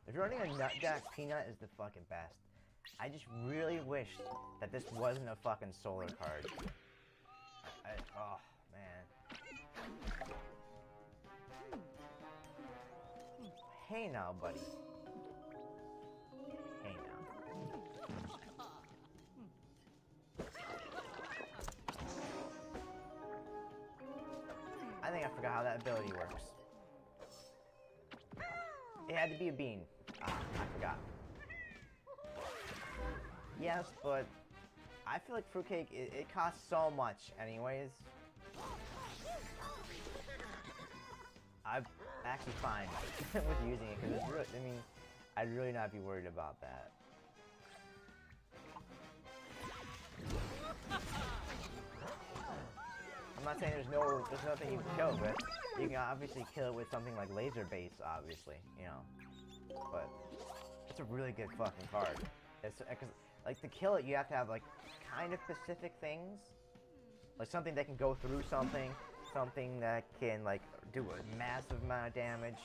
If you're running a Nut deck, Peanut is the fucking best. I just really wish that this wasn't a fucking solar card. Oh, man. Hey now, buddy. Hey now. I think I forgot how that ability works. It had to be a bean. I forgot. Yes, but I feel like Fruitcake, it costs so much anyways. I'm actually fine with using it because it's really, I mean, I'd really not be worried about that. I'm not saying there's nothing you can kill with. You can obviously kill it with something like Laser Base, obviously, you know. But it's a really good fucking card. It's because like to kill it, you have to have like kind of specific things, like something that can go through something, something that can like do a massive amount of damage.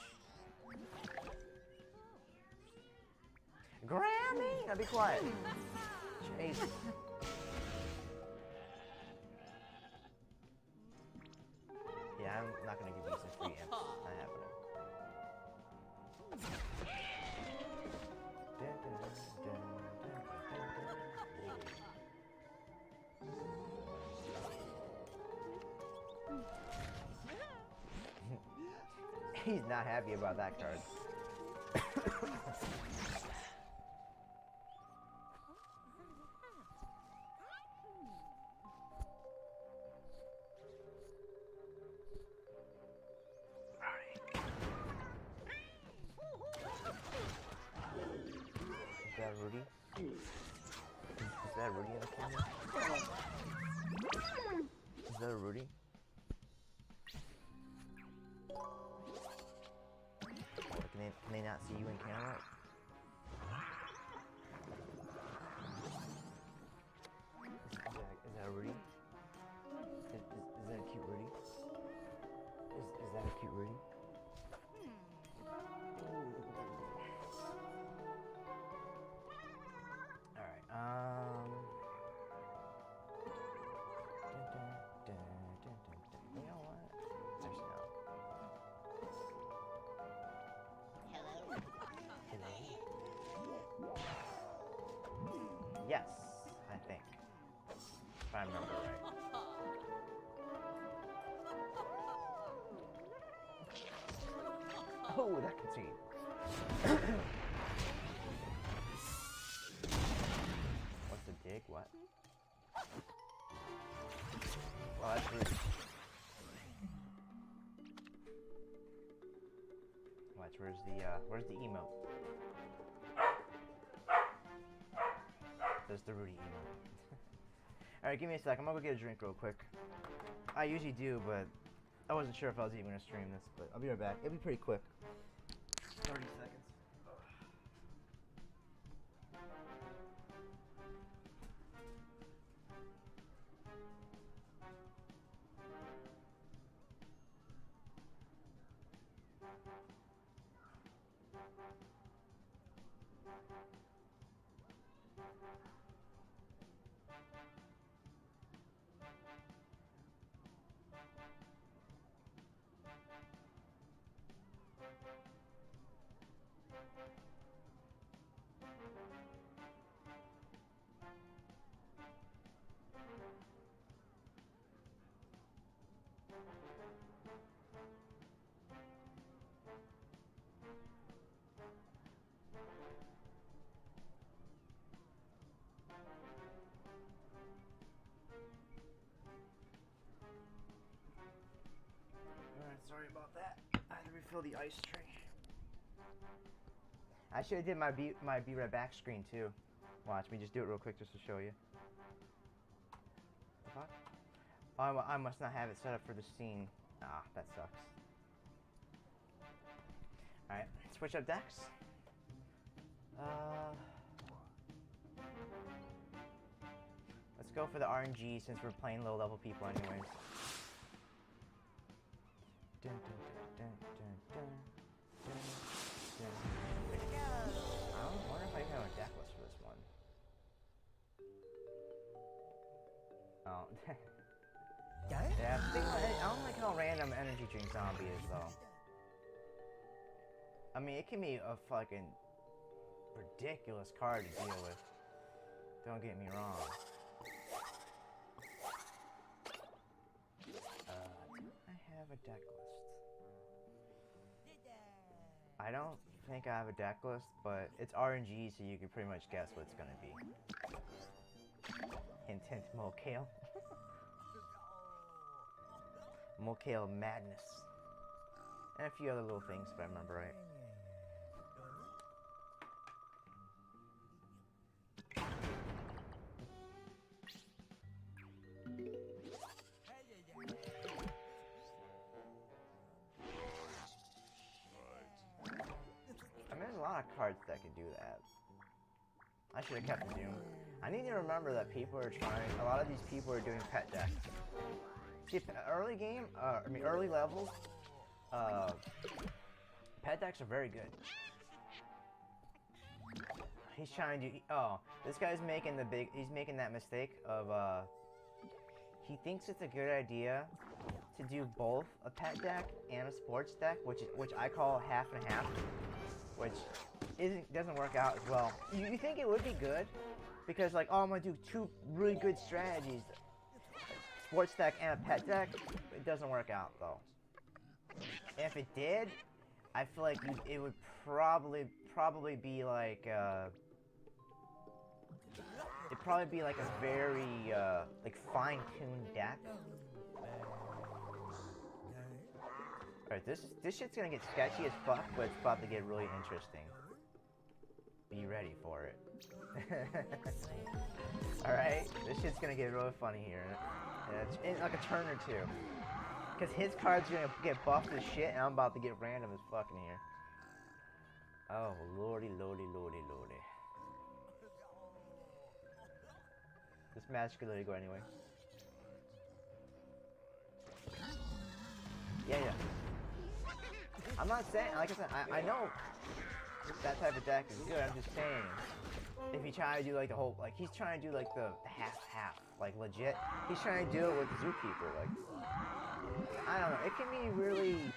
Grammy, now be quiet. Jesus. Yeah, I'm not gonna give you some free imps. Not happening. He's not happy about that card. Is that Rudy? Is that Rudy in the camera? Is that a Rudy? Can they not see you in camera? Is that a Rudy? Is that a cute Rudy? Is that a cute Rudy? Alright, I remember right. Oh, that cutscene. What's the dig? What? Well, that's rude. Watch, where's the emote? There's the Rudy emote. Alright, give me a sec. I'm gonna go get a drink real quick. I usually do, but I wasn't sure if I was even gonna stream this, but I'll be right back. It'll be pretty quick. 30 seconds. Sorry about that. I had to refill the ice tray. I should have did my be right back screen too. Watch me just do it real quick just to show you. The fuck? Oh, I must not have it set up for the scene. Ah, that sucks. Alright, switch up decks. Let's go for the RNG since we're playing low level people anyways. Dun, dun, dun, dun, dun, dun, dun, dun. I wonder if I even have a deck list for this one. Oh. Yeah, I don't like how random Energy Drink Zombie is though. I mean, it can be a fucking ridiculous card to deal with. Don't get me wrong. I have a deck list. I don't think I have a deck list, but it's RNG, so you can pretty much guess what it's gonna be. Hint, hint, Mokale. Mokale Madness. And a few other little things, if I remember right. There's a lot of cards that can do that. I should have kept the Doom. I need to remember that people are trying, a lot of these people are doing pet decks. See, early game, early levels, pet decks are very good. He's trying to do, this guy's making he's making that mistake of, he thinks it's a good idea to do both a pet deck and a sports deck, which I call half and half. Which doesn't work out as well. You think it would be good, because like, oh, I'm gonna do two really good strategies, sports deck and a pet deck. It doesn't work out though. And if it did, I feel like it would probably be like it'd probably be like a very like fine-tuned deck. Alright, this shit's gonna get sketchy as fuck, but it's about to get really interesting. Be ready for it. Alright, this shit's gonna get really funny here. In like a turn or two. Because his card's gonna get buffed as shit, and I'm about to get random as fuck in here. Oh, lordy, lordy, lordy, lordy. This match could literally go anyway. Yeah. I'm not saying, like I said, I know that type of deck is good. I'm just saying, if you try to do like the whole, like he's trying to do like the half, like legit. He's trying to do it with Zookeeper. Like, I don't know. It can be really,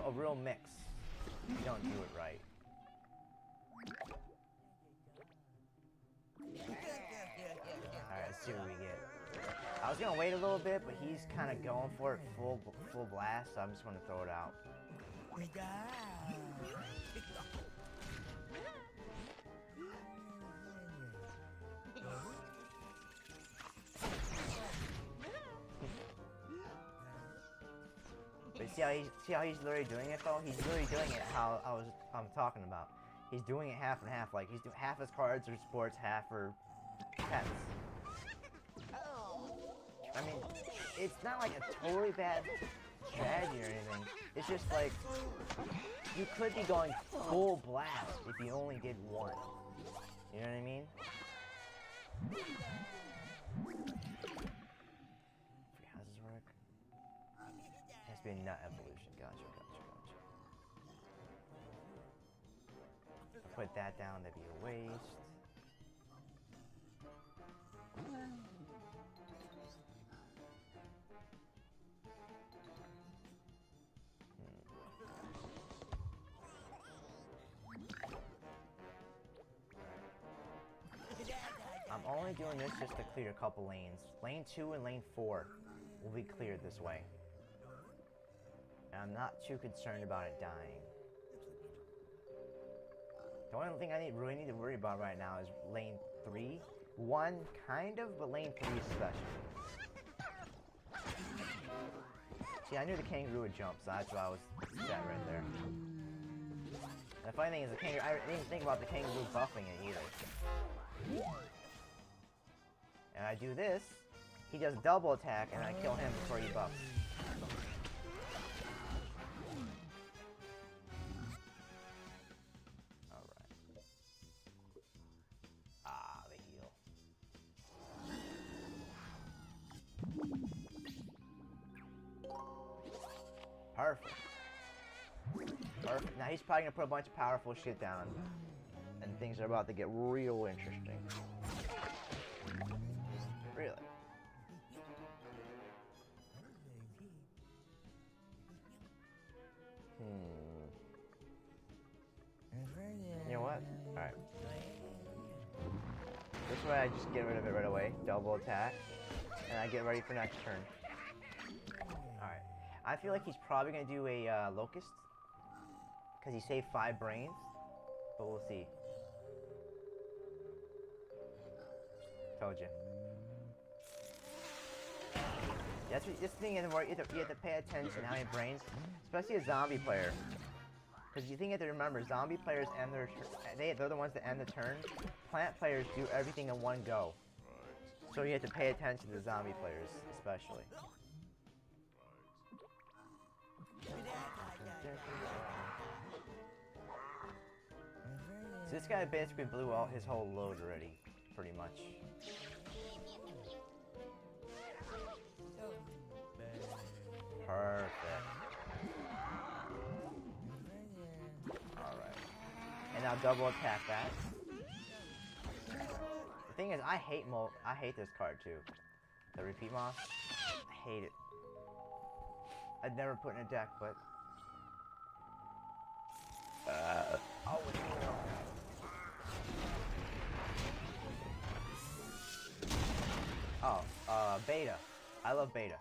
a real mix if you don't do it right. see what we get. I was gonna wait a little bit, but he's kind of going for it full blast, so I'm just gonna throw it out. But see how he's literally doing it though? He's literally doing it how I'm talking about. He's doing it half and half. Like he's doing half his cards are sports, half are pets. I mean, it's not like a totally bad strategy or anything. It's just like you could be going full blast if you only did one. You know what I mean? How does this work? It has to be a nut evolution. Gotcha. If I put that down, that'd be a waste. I'm only doing this just to clear a couple lanes. Lane 2 and lane 4 will be cleared this way. And I'm not too concerned about it dying. The only thing I really need to worry about right now is lane 3. 1, kind of, but lane 3 especially. See, I knew the kangaroo would jump, so that's why I was set right there. And the funny thing is, I didn't even think about the kangaroo buffing it either. And I do this, he does double attack, and I kill him before he buffs. Alright. Ah, the heal. Perfect. Now he's probably gonna put a bunch of powerful shit down. And things are about to get real interesting. Really? You know what? Alright. This way I just get rid of it right away. Double attack. And I get ready for next turn. Alright. I feel like he's probably going to do a Locust. Because he saved 5 brains. But we'll see. Told you. That's what, this thing is where you have to pay attention how many brains, especially a zombie player. Because you think you have to remember, zombie players end their they're the ones that end the turn. Plant players do everything in one go. So you have to pay attention to the zombie players, especially. So this guy basically blew out his whole load already, pretty much. Perfect. Alright. And now double attack that. The thing is, I hate this card too. The repeat moss. I hate it. I'd never put in a deck, but Beta. I love Beta.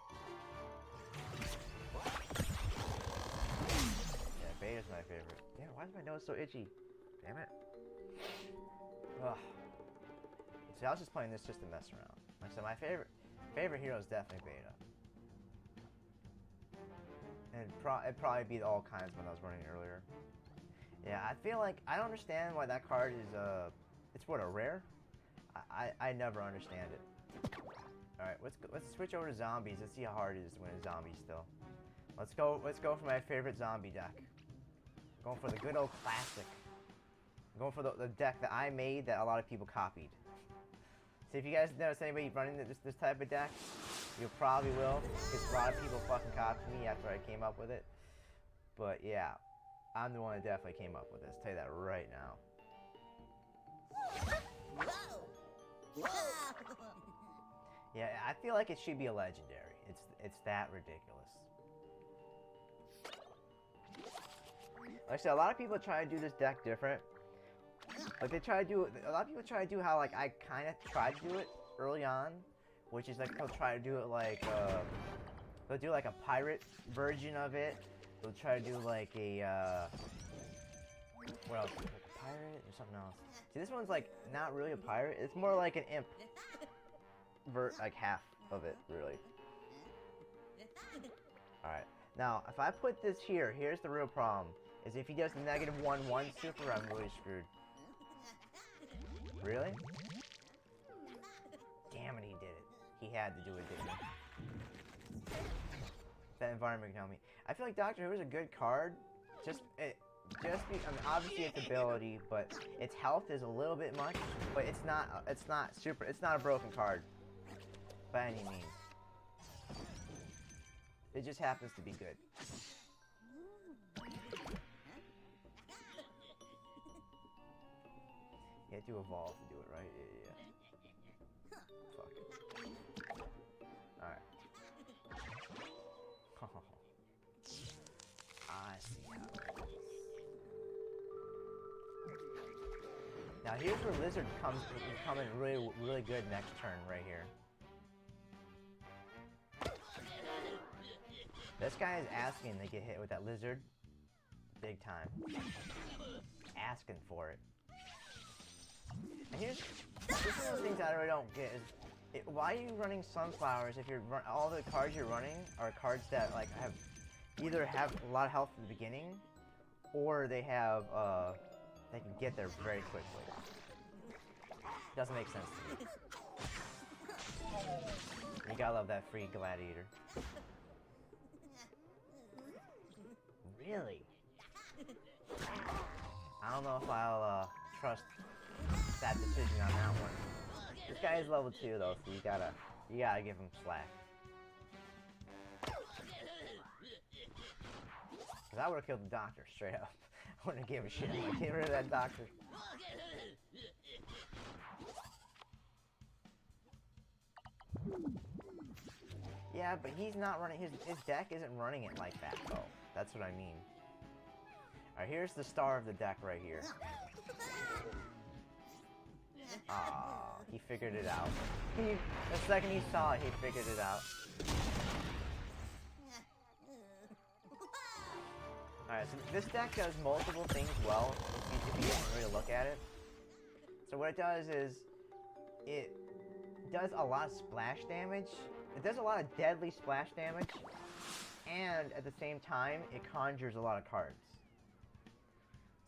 Yeah, Beta's my favorite. Damn, why is my nose so itchy? Damn it. Ugh. See, I was just playing this just to mess around. Like I said, my favorite hero is definitely Beta. And it'd probably be all kinds when I was running earlier. Yeah, I feel like I don't understand why that card is it's what, a rare? I never understand it. All right, let's switch over to zombies. Let's see how hard it is to win a zombie still. Let's go for my favorite zombie deck. Going for the good old classic. Going for the deck that I made that a lot of people copied. So if you guys notice anybody running this type of deck, you probably will, because a lot of people fucking copied me after I came up with it. But yeah, I'm the one that definitely came up with this. I'll tell you that right now. Yeah, I feel like it should be a legendary. It's that ridiculous. Like I said, a lot of people try to do this deck different. Like they try to do it. A lot of people try to do how like I kind of tried to do it early on, which is like they'll try to do it like they'll do like a pirate version of it. They'll try to do like a what else? Like a pirate or something else. See, this one's like not really a pirate. It's more like an imp. Like half of it, really. All right. Now, if I put this here, here's the real problem. Is if he does the -1/1 super, I'm really screwed. Really? Damn it, he did it. He had to do it, didn't he? That environment can help me. I feel like Doctor Who is a good card. I mean, obviously its ability, but its health is a little bit much. But it's not super. It's not a broken card by any means. It just happens to be good. You have to evolve to do it, right? Yeah. Fuck it. Alright. I see how it is. Now here's where Lizard comes in really good next turn right here. This guy is asking to get hit with that Lizard big time. Asking for it. And this is one of the things I really don't get is why are you running Sunflowers if all the cards you're running are cards that like either have a lot of health at the beginning or they have they can get there very quickly. Doesn't make sense to me. You gotta love that free Gladiator. Really? I don't know if I'll trust that decision on that one. This guy is level 2 though, so you gotta give him slack. Cause I would've killed the Doctor straight up. I wouldn't have given a shit. I'm like, get rid of that Doctor. Yeah, but he's not running his deck isn't running it like that though. That's what I mean. Alright, here's the star of the deck right here. Ah, he figured it out. The second he saw it, he figured it out. Alright, so this deck does multiple things well if you didn't really look at it. So what it does is, it does a lot of splash damage. It does a lot of deadly splash damage. And at the same time, it conjures a lot of cards.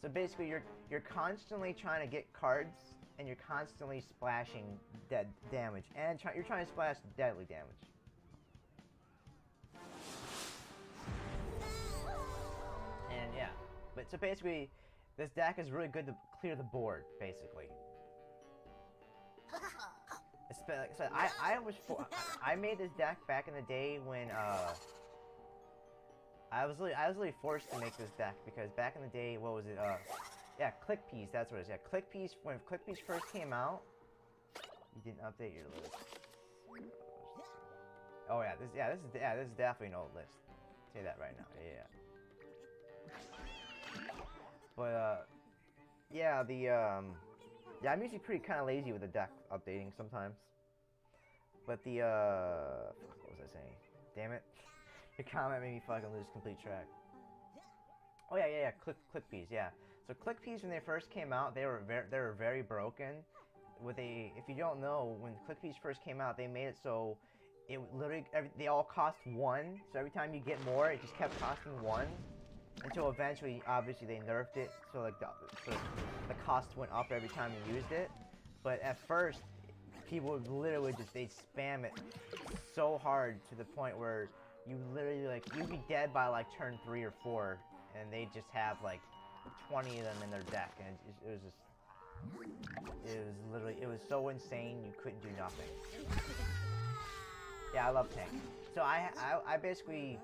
So basically, you're constantly trying to get cards, and you're constantly splashing dead damage, and you're trying to splash deadly damage. And yeah, but so basically, this deck is really good to clear the board, basically. So I made this deck back in the day when I was really forced to make this deck because back in the day, what was it? Yeah, ClickPeas. That's what it is. Yeah, ClickPeas. When ClickPeas first came out, you didn't update your list. Oh yeah, this is definitely an old list. I'll say that right now. Yeah. But yeah, yeah, I'm usually pretty kind of lazy with the deck updating sometimes. But what was I saying? Damn it. Your comment made me fucking lose complete track. Oh yeah, ClickPeas, yeah. So ClickPeas, when they first came out, they were very broken. If you don't know, when ClickPeas first came out, they made it so it literally they all cost 1. So every time you get more, it just kept costing 1. Until eventually, obviously, they nerfed it, so like the cost went up every time you used it. But at first, people would literally they'd spam it so hard to the point where you literally you'd be dead by like turn 3 or 4, and they'd just have like 20 of them in their deck, and it was so insane you couldn't do nothing. Yeah, I love tank. So I basically,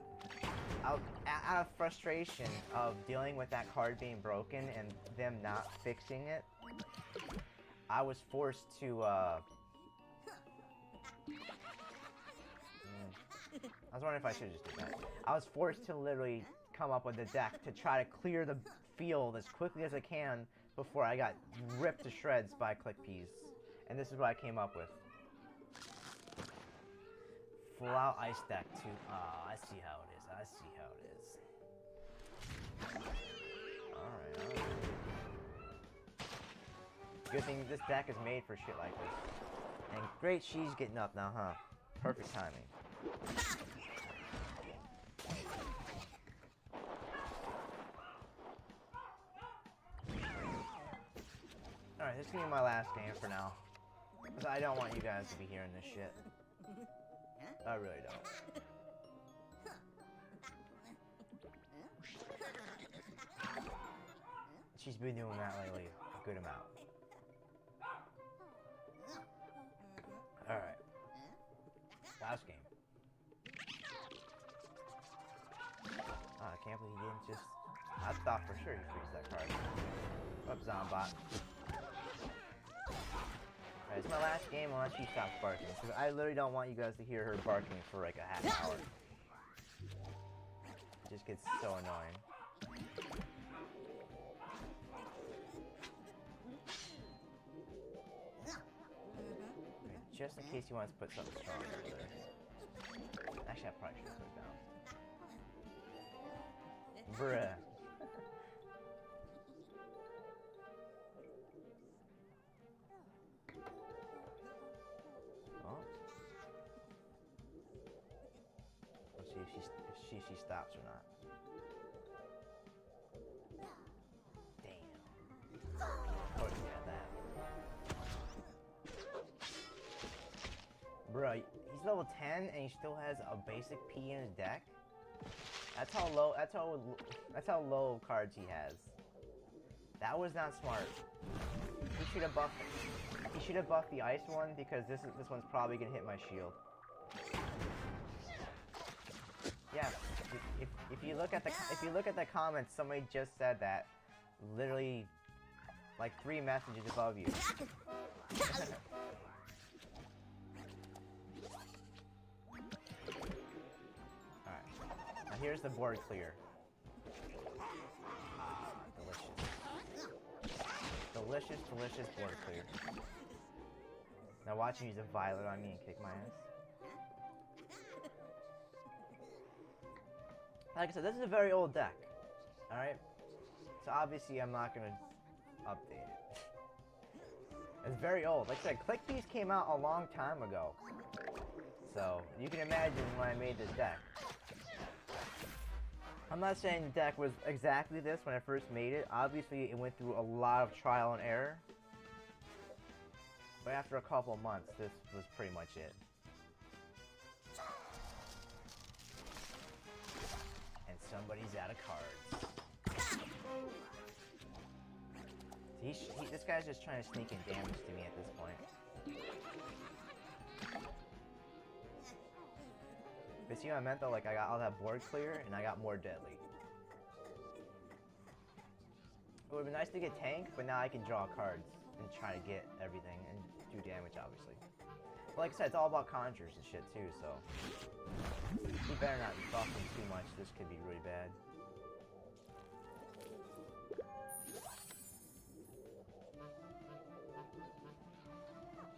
out of frustration of dealing with that card being broken and them not fixing it, I was forced to I was wondering if I should just do that. I was forced to literally come up with a deck to try to clear the field as quickly as I can before I got ripped to shreds by ClickPeas. And this is what I came up with. Full out ice deck too. I see how it is. I see how it is. Alright. Good thing this deck is made for shit like this. And great, she's getting up now, huh? Perfect timing. Alright, this is gonna be my last game for now. Because I don't want you guys to be hearing this shit. I really don't. She's been doing that lately, a good amount. Alright. Last game. Oh, I can't believe he didn't just... I thought for sure he freezed that card. Up, Zombot. Alright, it's my last game unless she stops barking. Because I literally don't want you guys to hear her barking for like a half hour. It just gets so annoying. Just in case he wants to put something stronger there. Actually, I probably should have put it down. Bruh. Oh. Let's see if she stops or not. Damn. Oh yeah, that. Bro, he's level 10 and he still has a basic P in his deck. That's how low cards he has. That was not smart. He should have buffed the ice one because this one's probably gonna hit my shield. Yeah, if you look at the comments, somebody just said that literally like 3 messages above you. Here's the board clear. Delicious. Delicious board clear. Now watch him use a violet on me and kick my ass. Like I said, this is a very old deck. Alright? So obviously I'm not gonna update it. It's very old. Like I said, ClickPeas came out a long time ago. So you can imagine when I made this deck. I'm not saying the deck was exactly this when I first made it. Obviously, it went through a lot of trial and error. But after a couple of months, this was pretty much it. And somebody's out of cards. This guy's just trying to sneak in damage to me at this point. But see what I meant though? Like I got all that board clear and I got more deadly. It would be nice to get tank, but now I can draw cards and try to get everything and do damage obviously. But like I said, it's all about conjures and shit too, so you better not be buffing too much, this could be really bad.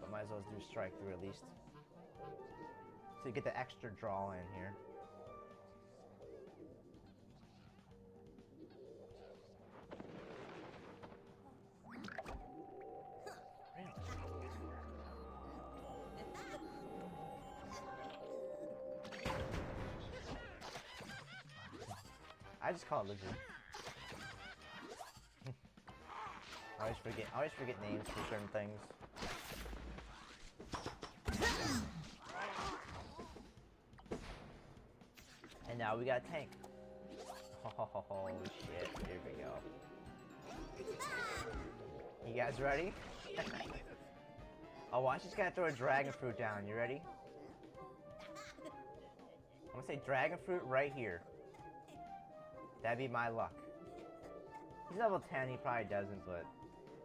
But might as well do strike through at least. So you get the extra draw in here. I just call it legit. I always forget names for certain things. And now we got tank. Oh shit, here we go. You guys ready? Oh, watch this guy throw a dragon fruit down. You ready? I'm gonna say dragon fruit right here. That'd be my luck. He's level 10, he probably doesn't, but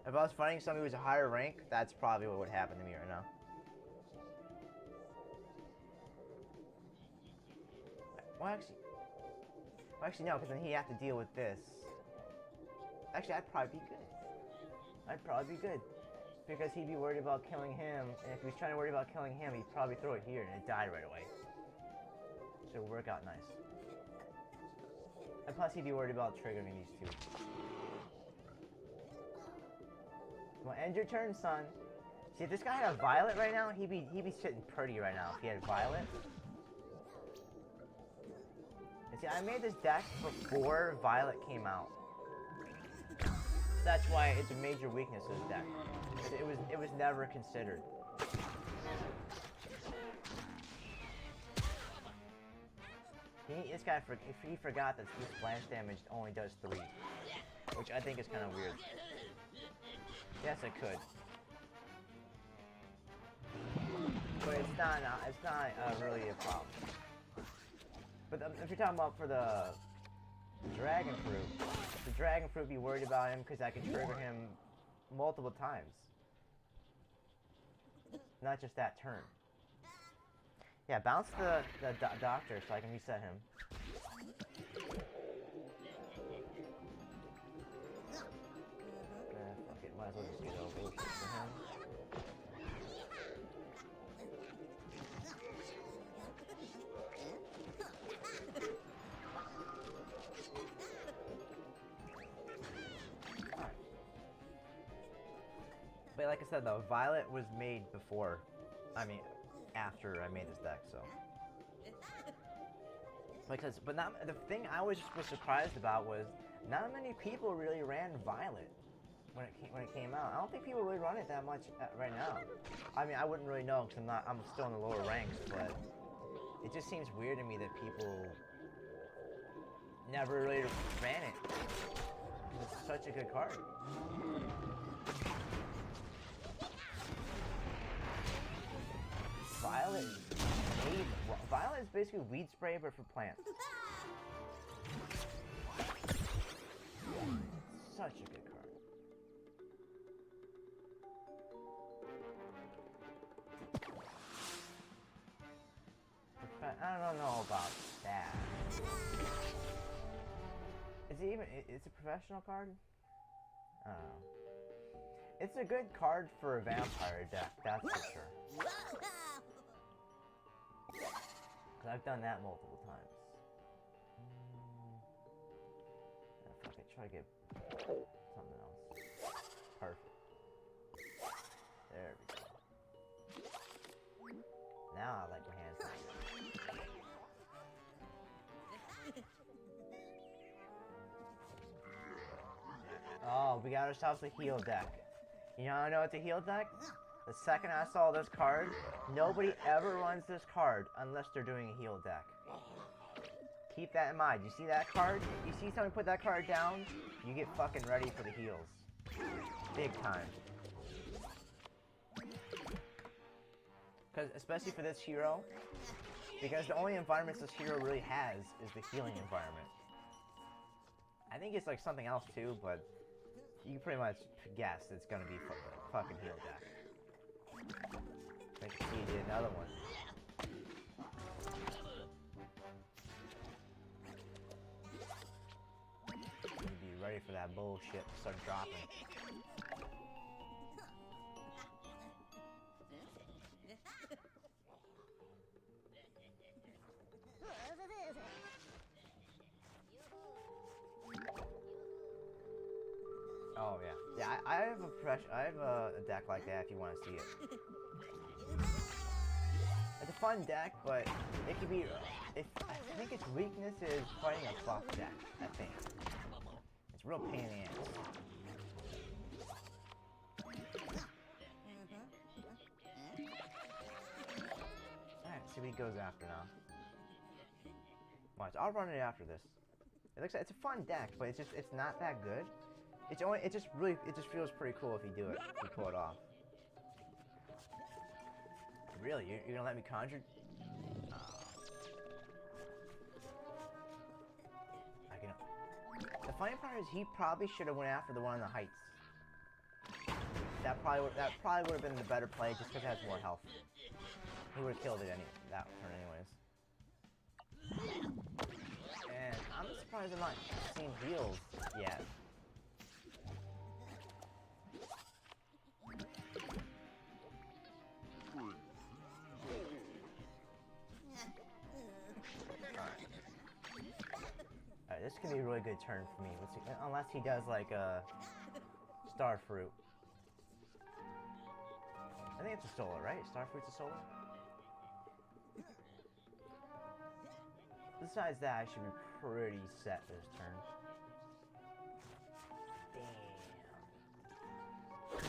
if I was fighting somebody who's a higher rank, that's probably what would happen to me right now. Well, actually no, because then he'd have to deal with this. Actually, I'd probably be good. I'd probably be good. Because he'd be worried about killing him, and if he was trying to worry about killing him, he'd probably throw it here and it'd die right away. So it would work out nice. And plus he'd be worried about triggering these two. Come on, end your turn, son. See, if this guy had a Violet right now, he'd be sitting pretty right now if he had Violet. And see, I made this deck before Violet came out. That's why it's a major weakness of this deck. It was never considered. This guy, he forgot that this splash damage only does 3, which I think is kind of weird. Yes, I could, but it's not really a problem. But if you're talking about for the Dragon Fruit, the Dragon Fruit be worried about him because I can trigger him multiple times. Not just that turn. Yeah, bounce the doctor so I can reset him. Fuck it, might as well just get over for him. But like I said though, Violet was made before, after I made this deck, so. The thing I was surprised about was not many people really ran Violet when it came out. I don't think people really run it that much right now. I wouldn't really know because I'm still in the lower ranks, but it just seems weird to me that people never really ran it. It's such a good card. Violet is basically weed spray, but for plants. Such a good card. I don't know about that. Is it even? It's a professional card? I don't know. It's a good card for a vampire deck, that's for sure. Because I've done that multiple times. Fuck it, try to get something else. Perfect. There we go. Now I like my hands. Oh, we got ourselves a heal deck. You know how I know it's a heal deck? The second I saw this card, nobody ever runs this card unless they're doing a heal deck. Keep that in mind. You see that card? If you see someone put that card down, you get fucking ready for the heals. Big time. Because especially for this hero, because the only environments this hero really has is the healing environment. I think it's like something else too, but you can pretty much guess it's gonna be fucking heal deck. I can see you did another one. You'd be ready for that bullshit to start dropping. Oh yeah, yeah. I have a deck like that if you want to see it. It's a fun deck, but it could be. I think its weakness is fighting a buff deck. I think it's a real pain in the ass. Alright, see what he goes after now. Watch, I'll run it after this. It looks like it's a fun deck, but it's not that good. It just feels pretty cool if you do it, if you pull it off. Really, you're gonna let me conjure? The funny part is he probably should have went after the one on the heights. That probably would have been the better play, just because it has more health. He would have killed it that turn anyways. And I'm surprised I'm not seeing heals yet. this could be a really good turn for me. Let's see, unless he does like a Star Fruit. I think it's a solar, right? Star Fruit's a solar? Besides that, I should be pretty set this turn.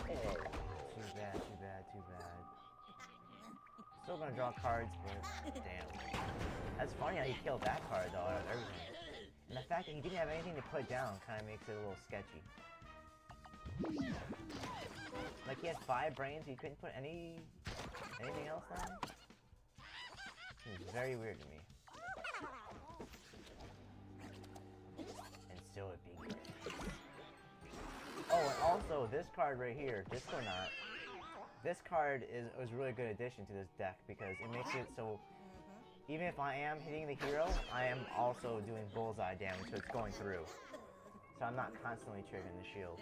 Damn. Too bad, too bad, too bad. Still gonna draw cards, but damn. That's funny how he killed that card though, out of everything. And the fact that he didn't have anything to put down kind of makes it a little sketchy. Like he had 5 brains, he couldn't put anything else down? It's very weird to me. And still it'd be great. Oh, and also this card right here, Discordnaut. This card was a really good addition to this deck because it makes it so even if I am hitting the hero, I am also doing bullseye damage, so it's going through. So I'm not constantly triggering the shield.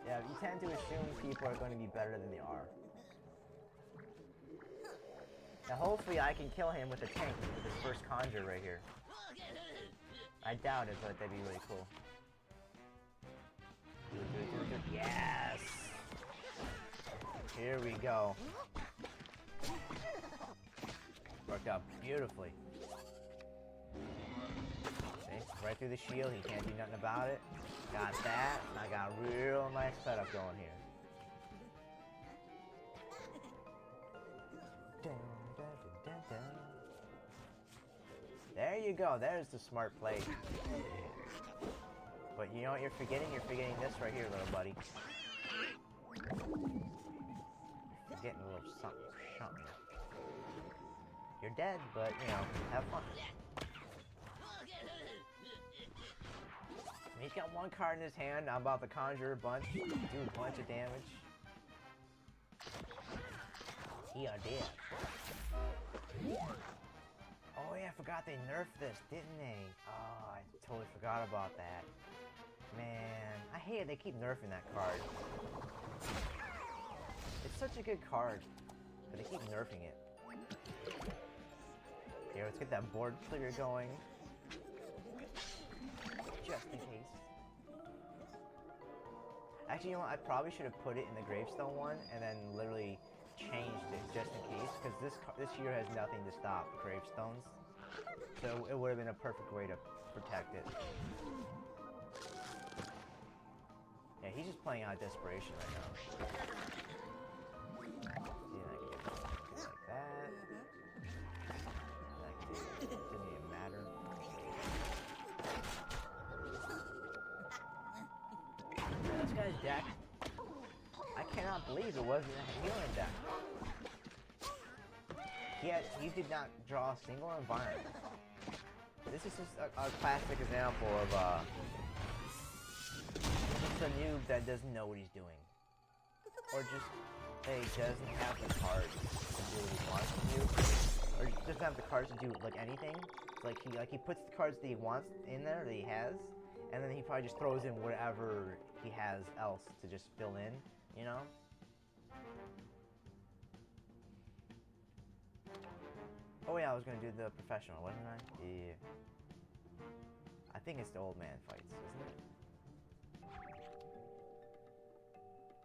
Yeah, you tend to assume people are going to be better than they are. Now hopefully I can kill him with a tank with his first conjure right here. I doubt it, but that'd be really cool. Yes! Here we go. Worked out beautifully. See? Right through the shield, he can't do nothing about it. Got that, and I got a real nice setup going here. There you go, there's the smart play. But you know what you're forgetting? You're forgetting this right here, little buddy. You're forgetting a little something. You're dead, but, you know, have fun. He's got 1 card in his hand. I'm about to conjure a bunch, do a bunch of damage. He are dead. Oh yeah, I forgot they nerfed this, didn't they? Oh, I totally forgot about that. Man, I hate it they keep nerfing that card. It's such a good card, but they keep nerfing it. Here, let's get that board clear going. Just in case. Actually, you know what? I probably should have put it in the gravestone one and then literally changed it just in case, because this hero has nothing to stop gravestones. So it would have been a perfect way to protect it. Yeah, he's just playing out of desperation right now. See, like that. That didn't even matter. This guy's deck, I cannot believe it wasn't a healing deck. Yet, he did not draw a single environment. This is just a classic example of just a noob that doesn't know what he's doing. Or just, hey, doesn't have the cards to do what he wants to do. Or doesn't have the cards to do, like, anything. Like he puts the cards that he wants in there, that he has, and then he probably just throws in whatever he has else to just fill in, you know? Oh yeah, I was gonna do the professional, wasn't I? Yeah. I think it's the old man fights, isn't it?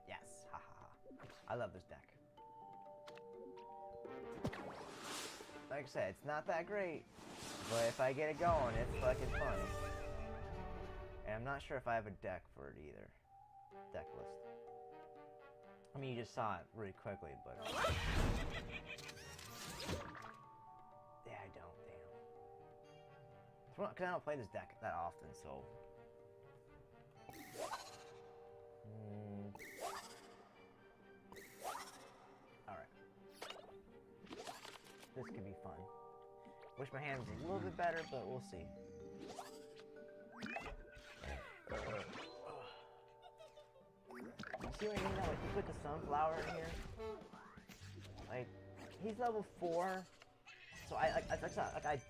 Yes, haha. I love this deck. Like I said, it's not that great, but if I get it going, it's fucking fun. And I'm not sure if I have a deck for it either. Deck list. I mean, you just saw it really quickly, but... yeah, I don't, damn. Because I don't play this deck that often, so... Alright. This could be fun. Wish my hand was a little bit better, but we'll see. See what I mean though? Like, you put the sunflower in here. Like, he's level 4. So I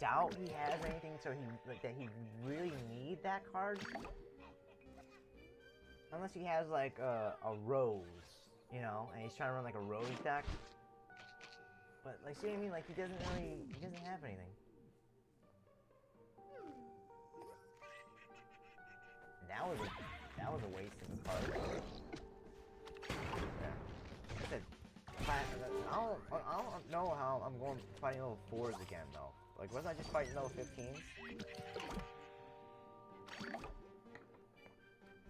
doubt he has anything so that he really need that card. Unless he has like a rose, you know, and he's trying to run like a Rose deck. But like, see what I mean? Like he doesn't have anything. That was a waste of a card. Yeah. Like I said, I don't know how I'm going fighting level 4s again though. Like, wasn't I just fighting level 15s?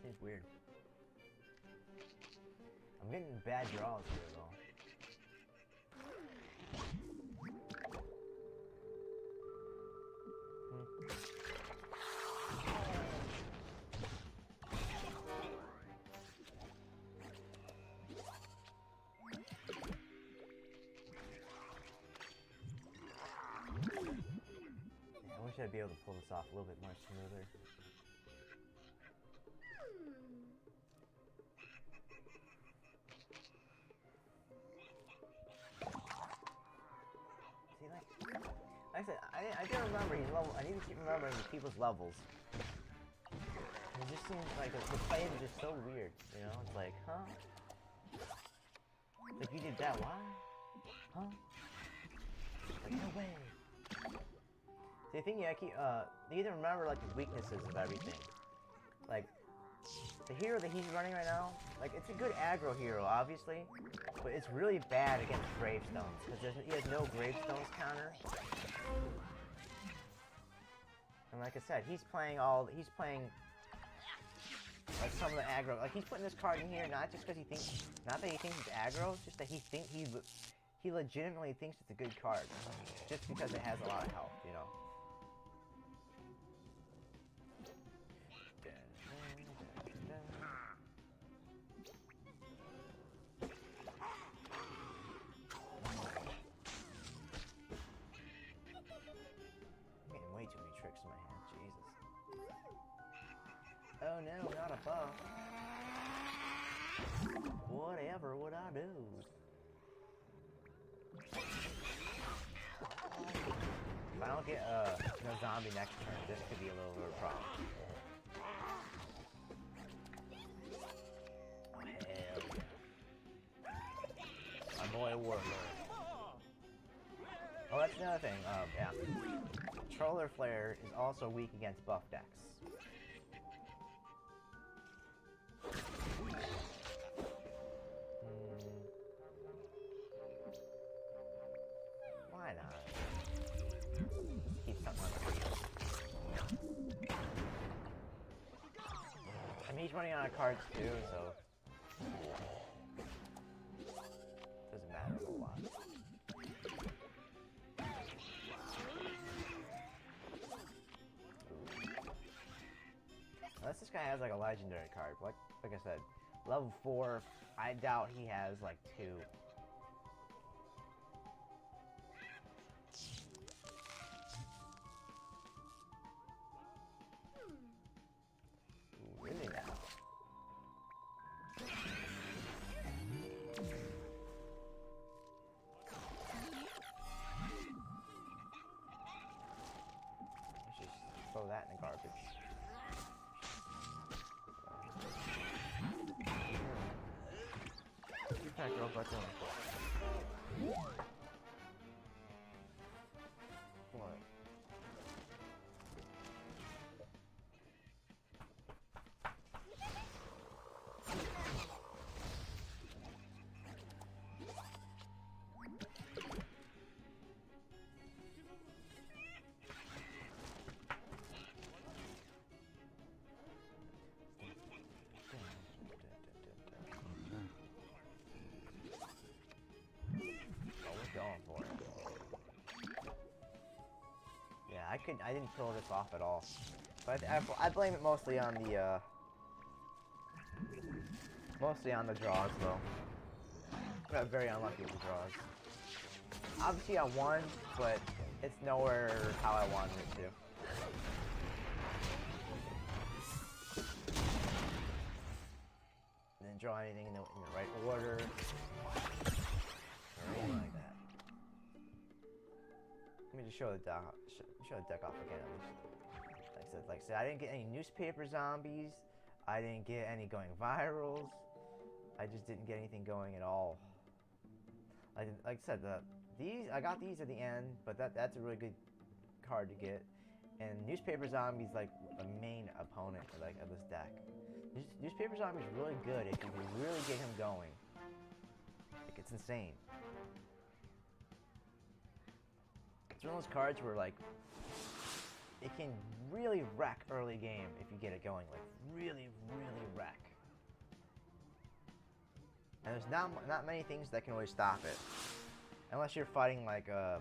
Seems weird. I'm getting bad draws here though. I wish I'd be able to pull this off a little bit more smoother. See, like I said, I do remember he's level. I need to keep remembering people's levels. It just seems like the fight is just so weird, you know? It's like, huh? Like you did that, why? Huh? Like, no way. See, the thing you need to remember like the weaknesses of everything. Like the hero that he's running right now, like it's a good aggro hero, obviously, but it's really bad against gravestones because he has no gravestones counter. And like I said, he's playing like some of the aggro. Like he's putting this card in here not just because not that he thinks it's aggro, just that he legitimately thinks it's a good card, just because it has a lot of health, you know. I'm getting way too many tricks in my hand, Jesus. Oh no, not a buff. Whatever would I do? If I don't get no zombie next turn, this could be a little bit of a problem. Oh, hell yeah. My boy Warlord. Oh, that's another thing. Yeah. Troller Flare is also weak against buff decks. Why not? Keep something on the field. I mean, he's running out of cards too, so doesn't matter a whole lot. Unless this guy has like a legendary card, like I said, level 4. I doubt he has like 2. Really now? Let's just throw that in the garbage. That girl butt down. What? Going for it. Yeah, I didn't pull this off at all. But I blame it mostly on the draws though. I got very unlucky with the draws. Obviously I won, but it's nowhere how I wanted it to. Didn't draw anything in the right order. Or anything like that. Let me just show the deck off again at least. Like I said, I didn't get any newspaper zombies. I didn't get any going virals. I just didn't get anything going at all. Like I said, I got these at the end, but that's a really good card to get. And Newspaper Zombie's like the main opponent like of this deck. Newspaper Zombie's really good if you can really get him going. Like, it's insane. It's one of those cards where like it can really wreck early game if you get it going. Like really wreck. And there's not many things that can really stop it, unless you're fighting like I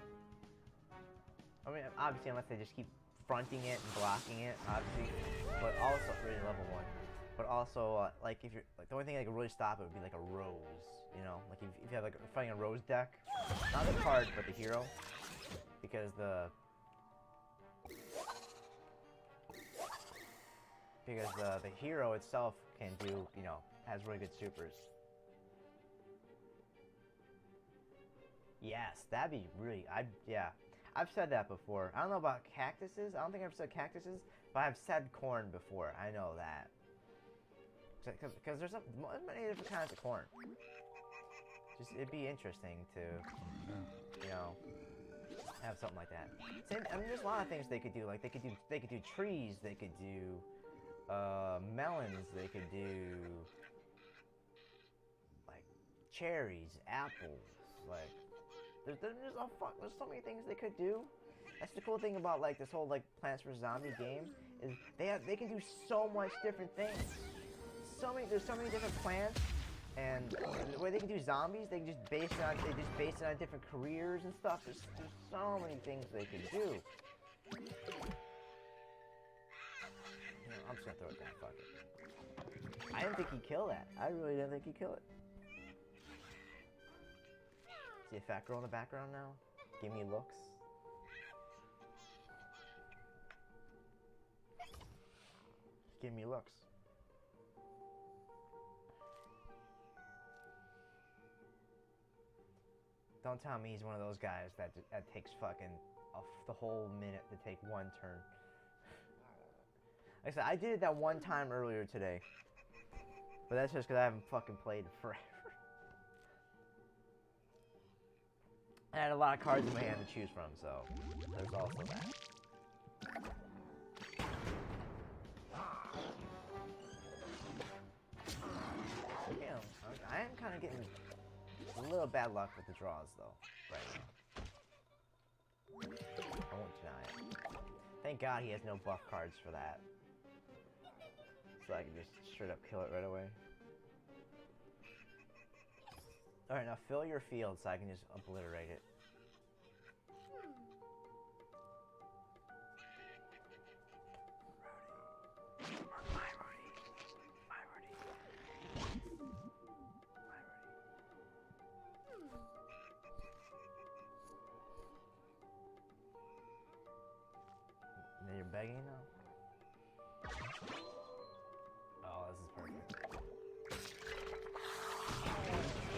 mean, obviously, unless they just keep fronting it and blocking it, obviously. But also, really level 1. But also, like if you're like the only thing that could really stop it would be like a Rose. You know, like if you have like fighting a Rose deck, not the card but the hero, because the hero itself can do, you know, has really good supers. Yes, that'd be really, yeah. I've said that before. I don't know about cactuses. I don't think I've said cactuses, but I've said corn before. I know that. Because there's many different kinds of corn. Just, it'd be interesting to, you know, have something like that. I mean, there's a lot of things they could do. Like they could do trees. They could do melons. They could do like cherries, apples, like. There's so many things they could do. That's the cool thing about like this whole like Plants vs Zombie game is they can do so much different things. There's so many different plants, and the way they can do zombies, they just base it on different careers and stuff. There's so many things they can do. You know, I'm just gonna throw it down. Fuck it. I didn't think he'd kill that. I really didn't think he'd kill it. See a fat girl in the background now? Give me looks. Give me looks. Don't tell me he's one of those guys that takes fucking the whole minute to take one turn. Like I said, I did it that one time earlier today. But that's just because I haven't fucking played forever. I had a lot of cards in my hand to choose from, so there's also that. Yeah, I am kind of getting a little bad luck with the draws, though, right now. I won't deny it. Thank God he has no buff cards for that. So I can just straight up kill it right away. Alright, now fill your field so I can just obliterate it. Now you're begging now? Oh, this is perfect.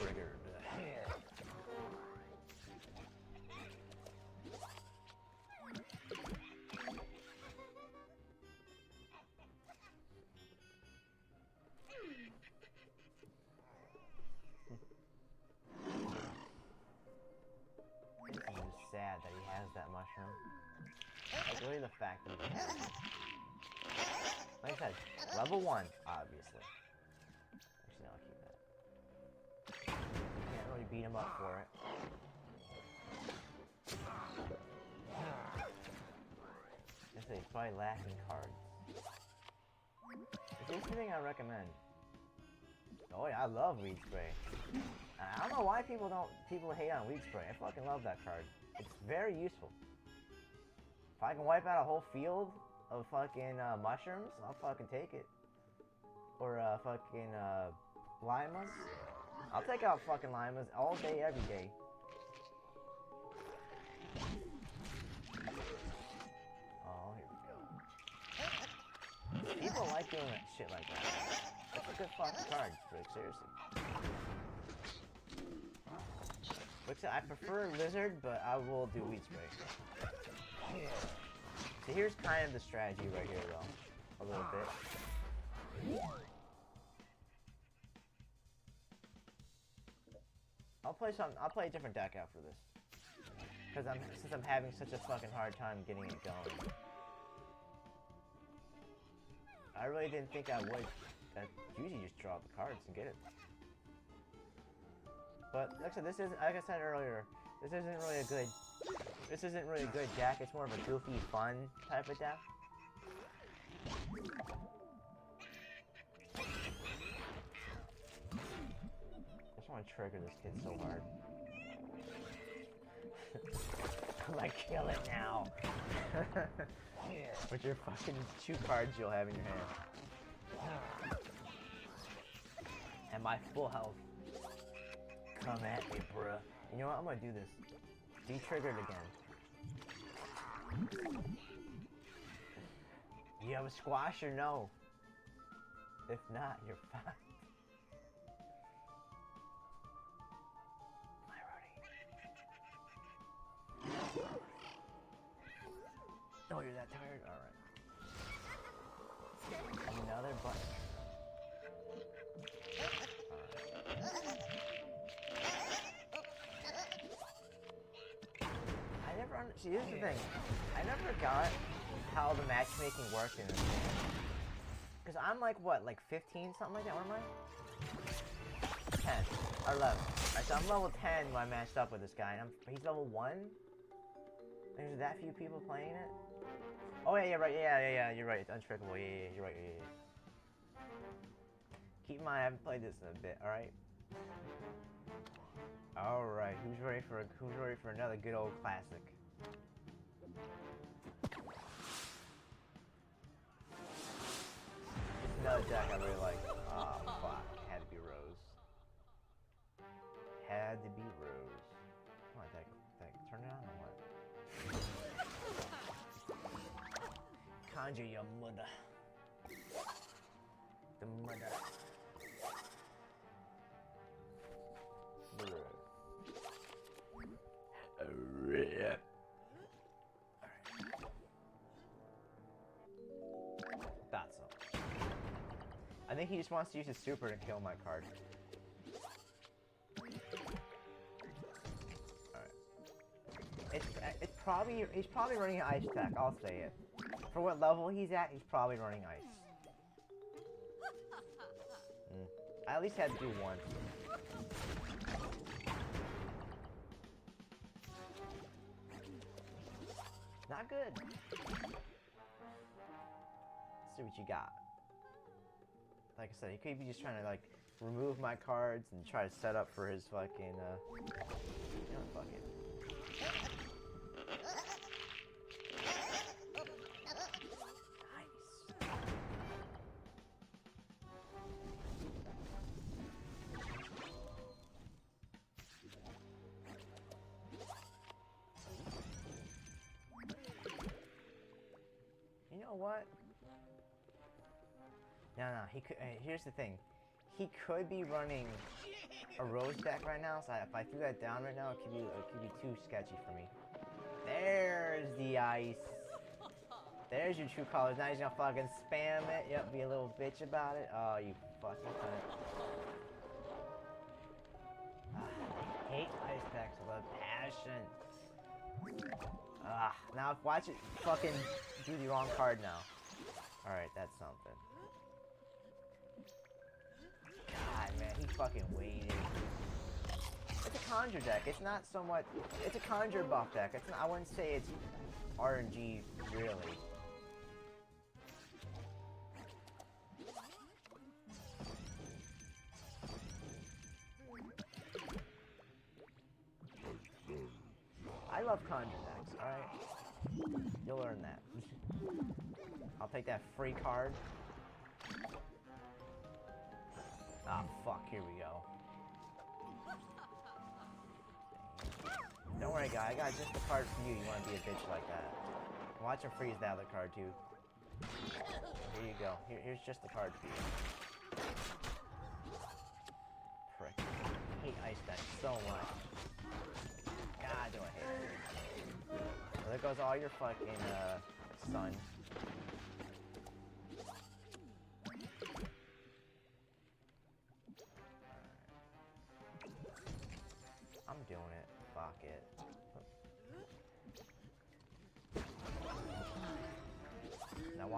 Triggered. I'm just sad that he has that mushroom. Like, really the fact that he has it. Like I said, level 1, obviously. Actually, no, I'll keep that. Can't really beat him up for it. I say he's probably lacking cards. If there's anything I recommend. Oh yeah, I love Weed Spray. I don't know why people hate on Weed Spray. I fucking love that card. It's very useful. If I can wipe out a whole field of fucking mushrooms, I'll fucking take it. Or fucking limas. I'll take out fucking limas all day, every day. Oh, here we go. People like doing that shit like that. That's a good fucking card, Rick, seriously. I prefer Lizard, but I will do Weed Spray. So here's kind of the strategy right here, though. A little bit. I'll play a different deck after this. Cause since I'm having such a fucking hard time getting it going. I really didn't think I would. That usually just draw the cards and get it. But like I said, this isn't, like I said earlier, this isn't really a good deck. It's more of a goofy, fun type of deck. I just want to trigger this kid so hard. Like, kill it now. With your fucking 2 cards you'll have in your hand. And my full health. Come at me, bruh. You know what? I'm gonna do this. Be triggered again. You have a squash or no? If not, you're fine. Oh, you're that tired? Alright. Another button. See, here's the thing. I never got how the matchmaking worked in this game. Because I'm like, what, like 15, something like that? What am I? 10. Or 11. Alright, so I'm level 10 when I matched up with this guy. And he's level 1? There's that few people playing it? Oh, yeah, right. Yeah, you're right. It's untrickable. Yeah, you're right. Yeah. Keep in mind, I haven't played this in a bit, alright? Alright, who's ready for another good old classic? It's another deck I really like. Oh, fuck. Had to be Rose. Had to be Rose. Come on, deck. Turn it on or what? Conjure your mother. The mother. Alright. That's all. I think he just wants to use his super to kill my card. Alright. He's probably running an ice attack, I'll say it. For what level he's at, he's probably running ice. I at least had to do one. Not good. Let's see what you got. Like I said, he could be just trying to like remove my cards and try to set up for his fucking you know, fuck it. You know what? No, he could. Here's the thing. He could be running a Rose deck right now, so if I threw that down right now, it could be too sketchy for me. There's the ice. There's your true colors. Now he's gonna fucking spam it. Yep, be a little bitch about it. Oh, you fucking cunt. I hate ice packs with a passion. Now watch it fucking do the wrong card now. Alright, that's something. God, man, he fucking waited. It's a conjure deck. It's not so much. It's a conjure buff deck. It's not, I wouldn't say it's RNG, really. I love conjure decks, alright? You'll learn that. I'll take that free card. Ah, fuck, here we go. Don't worry, guy, I got just the card for you. You want to be a bitch like that. Watch him freeze the other card, too. Here you go. Here's just the card for you. Prick. I hate ice decks so much. God, do I hate it. Well, there goes all your fucking, sun.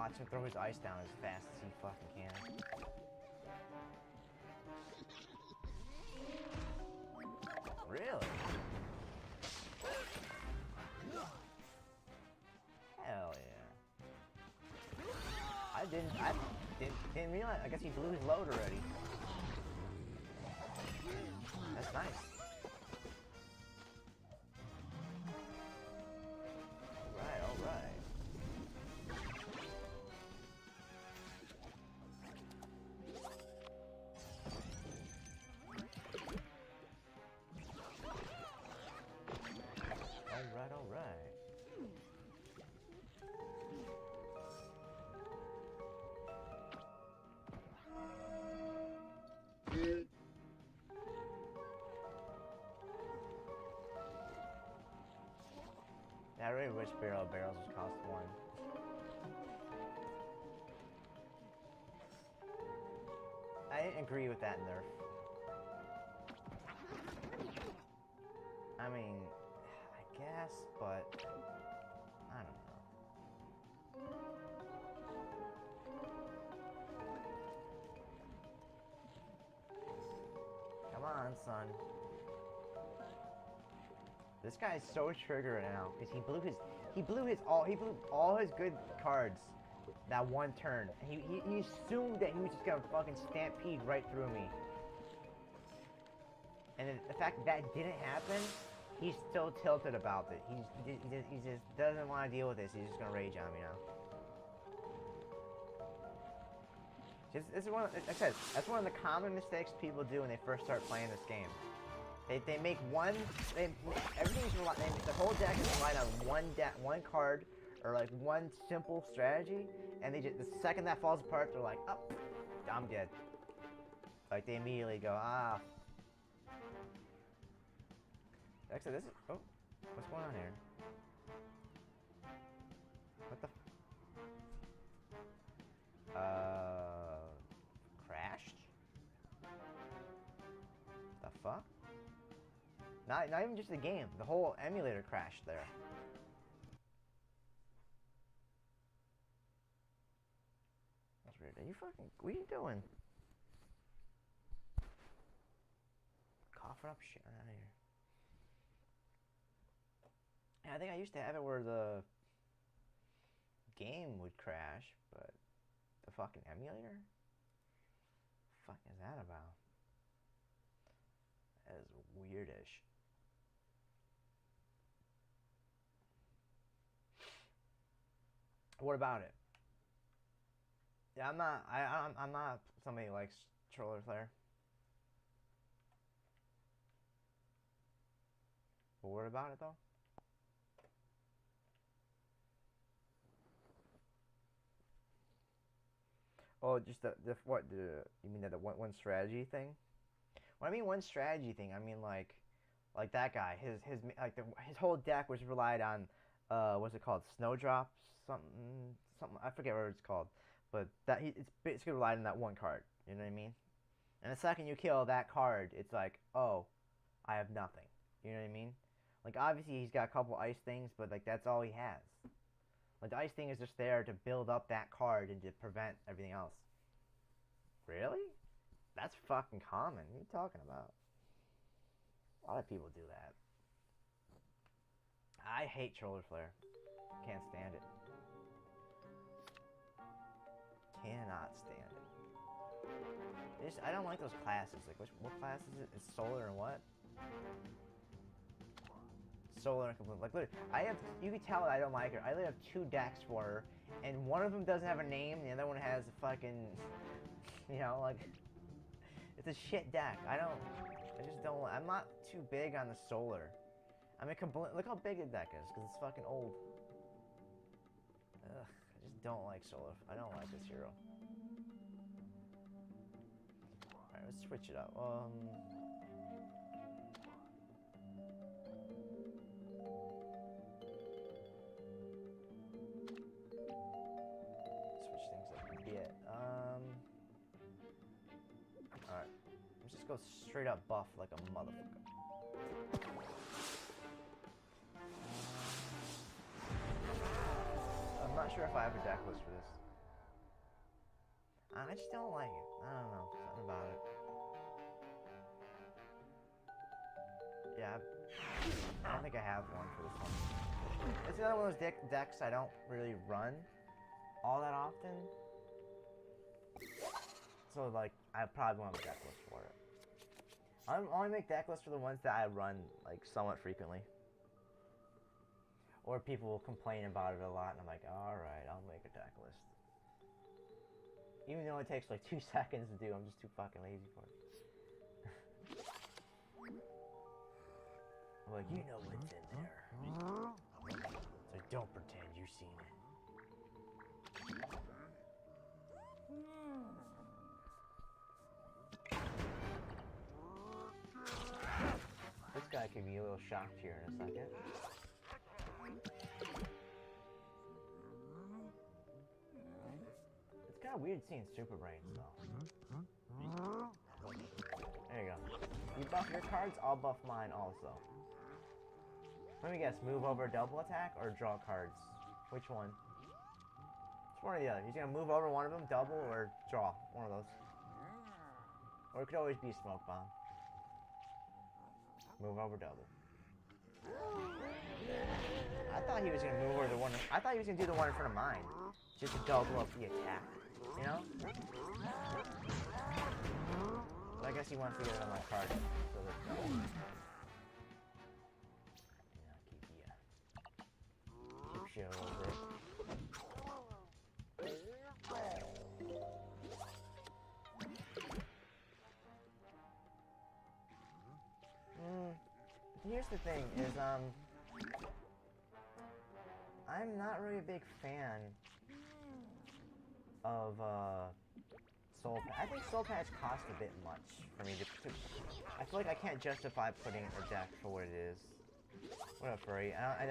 watch him throw his ice down as fast as he fucking can. Really? Hell yeah. I didn't realize. I guess he blew his load already. That's nice. Alright, alright. Alright, alright. Yeah, I really wish barrels would cost one. I didn't agree with that nerf. I mean, I guess, but I don't know. Come on, son. This guy's so triggered now because he blew all his good cards that one turn. He assumed that he was just gonna fucking stampede right through me. And the fact that didn't happen, he's still tilted about it. He just doesn't want to deal with this. He's just gonna rage on me now. This is like I said, that's one of the common mistakes people do when they first start playing this game. They make everything's the whole deck is relied on one card or like one simple strategy, and the second that falls apart, they're like, oh, I'm dead. Like they immediately go, ah. Actually, this is what's going on here? What the? Crashed? The fuck? Not even just the game. The whole emulator crashed there. That's weird. Are you fucking? What are you doing? Coughing up shit around here. Yeah, I think I used to have it where the game would crash, but the fucking emulator? The fuck is that about? That is weirdish. What about it? Yeah, I'm not somebody who likes Troller Flare. But what about it though? Oh, just you mean the one strategy thing? When I mean one strategy thing, I mean like that guy. His whole deck was relied on what's it called? Snowdrop something I forget what it's called. But it's basically relied on that one card. You know what I mean? And the second you kill that card, it's like, oh, I have nothing. You know what I mean? Like obviously he's got a couple ice things, but like that's all he has. Like the ice thing is just there to build up that card and to prevent everything else. Really? That's fucking common. What are you talking about? A lot of people do that. I hate Troller Flare. Can't stand it. Cannot stand it. I don't like those classes. Like, what class is it? It's solar and what? Solar and complete. Like, literally, you can tell I don't like her. I literally have 2 decks for her, and one of them doesn't have a name, and the other one has a fucking, you know, like, it's a shit deck. I just don't, I'm not too big on the solar. I mean, look how big the deck is, because it's fucking old. Ugh, I just don't like solar. I don't like this hero. Alright, let's switch it up. Switch things up a bit. Alright. Let's just go straight up buff like a motherfucker. I'm not sure if I have a deck list for this. I just don't like it. I don't know, something about it. Yeah, I don't think I have one for this one. It's another one of those decks I don't really run all that often. So, like, I probably won't have a deck list for it. I only make deck lists for the ones that I run, like, somewhat frequently. Or people will complain about it a lot, and I'm like, alright, I'll make a deck list. Even though it takes, like, 2 seconds to do, I'm just too fucking lazy for it. I'm like, you know what's in there. So don't pretend you've seen it. This guy could be a little shocked here in a second. It's kind of weird seeing Super Brains, though. There you go. You buff your cards, I'll buff mine also. Let me guess, move over double attack or draw cards? Which one? It's one or the other. He's gonna move over one of them, double, or draw. One of those. Or it could always be a smoke bomb. Move over double. I thought he was gonna move over the one. I thought he was gonna do the one in front of mine, just to double up the attack. You know? But I guess he wants to get it on my card. So let's go. Keep shit over it. Here's the thing, is, I'm not really a big fan of, Soul Patch. I think Soul Patch costs a bit much for me to I feel like I can't justify putting a deck for what it is. What up, Furry? I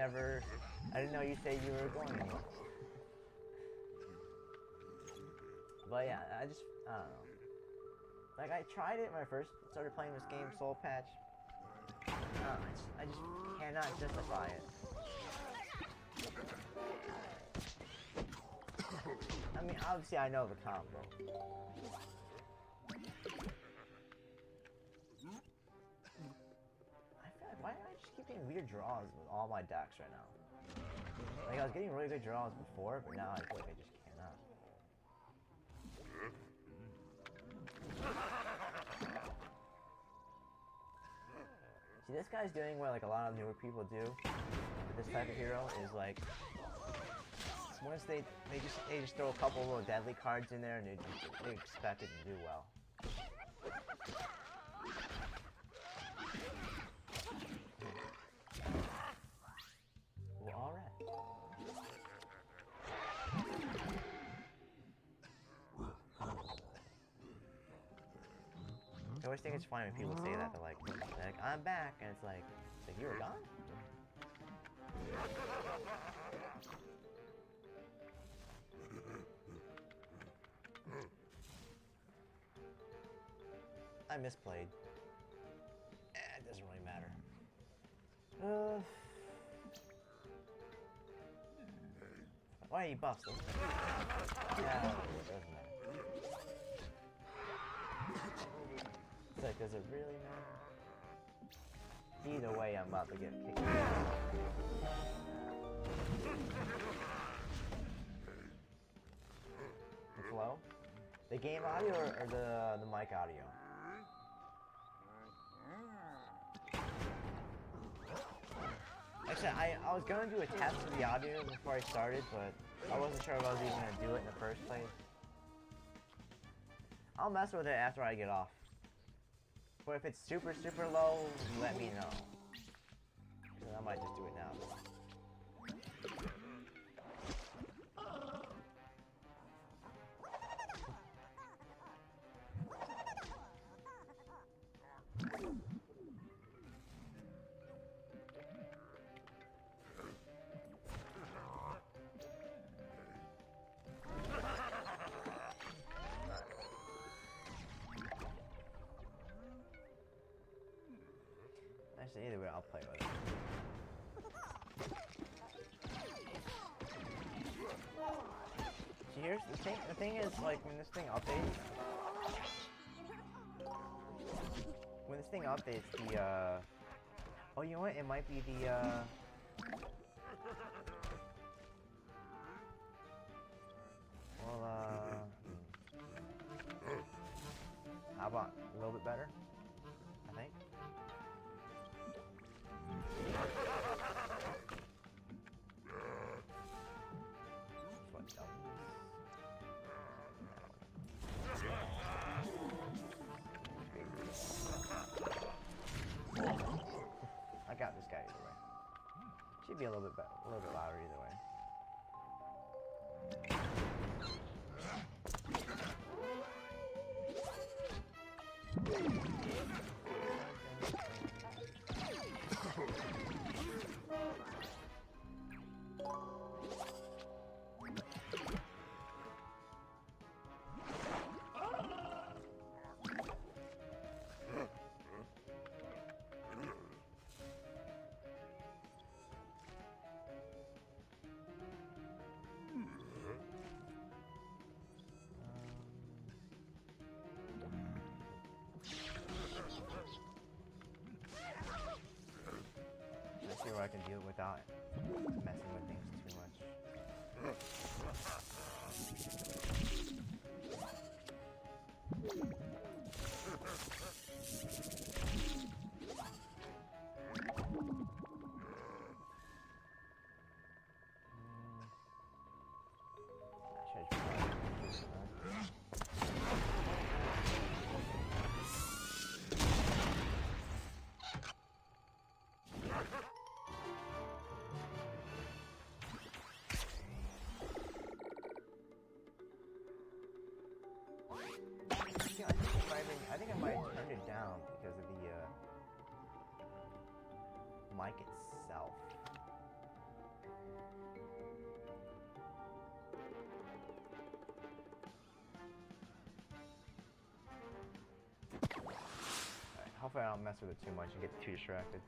didn't know you said you were going anywhere. But yeah, I don't know. Like, I tried it when I first started playing this game, Soul Patch. I just cannot justify it. I mean, obviously I know the combo. Why do I just keep getting weird draws with all my decks right now? Like, I was getting really good draws before, but now I feel like I just cannot. See, this guy's doing what, like, a lot of newer people do with this type of hero, is, like, once they just throw a couple little deadly cards in there, and they expect it to do well. Well, alright. I always think it's funny when people say that, they're like, I'm back, and it's like you were gone? I misplayed. It doesn't really matter. Why are you buffs? Yeah, it doesn't matter. It's like, does it really matter? Either way, I'm about to get kicked out. The flow? The game audio or the mic audio? Actually, I was gonna do a test of the audio before I started, but I wasn't sure if I was even gonna do it in the first place. I'll mess with it after I get off. But if it's super, super low, let me know. I might just do it now. Actually, either way, I'll play with it. So here's the thing. The thing is, like, when this thing updates, the oh, you know what? It might be the well, how about a little bit better? I think. I got this guy either way. Should be a little bit better, a little bit louder either way. See where I can deal without messing with things too much. I think I might have turned it down because of the mic itself. Alright, hopefully I don't mess with it too much and get too distracted.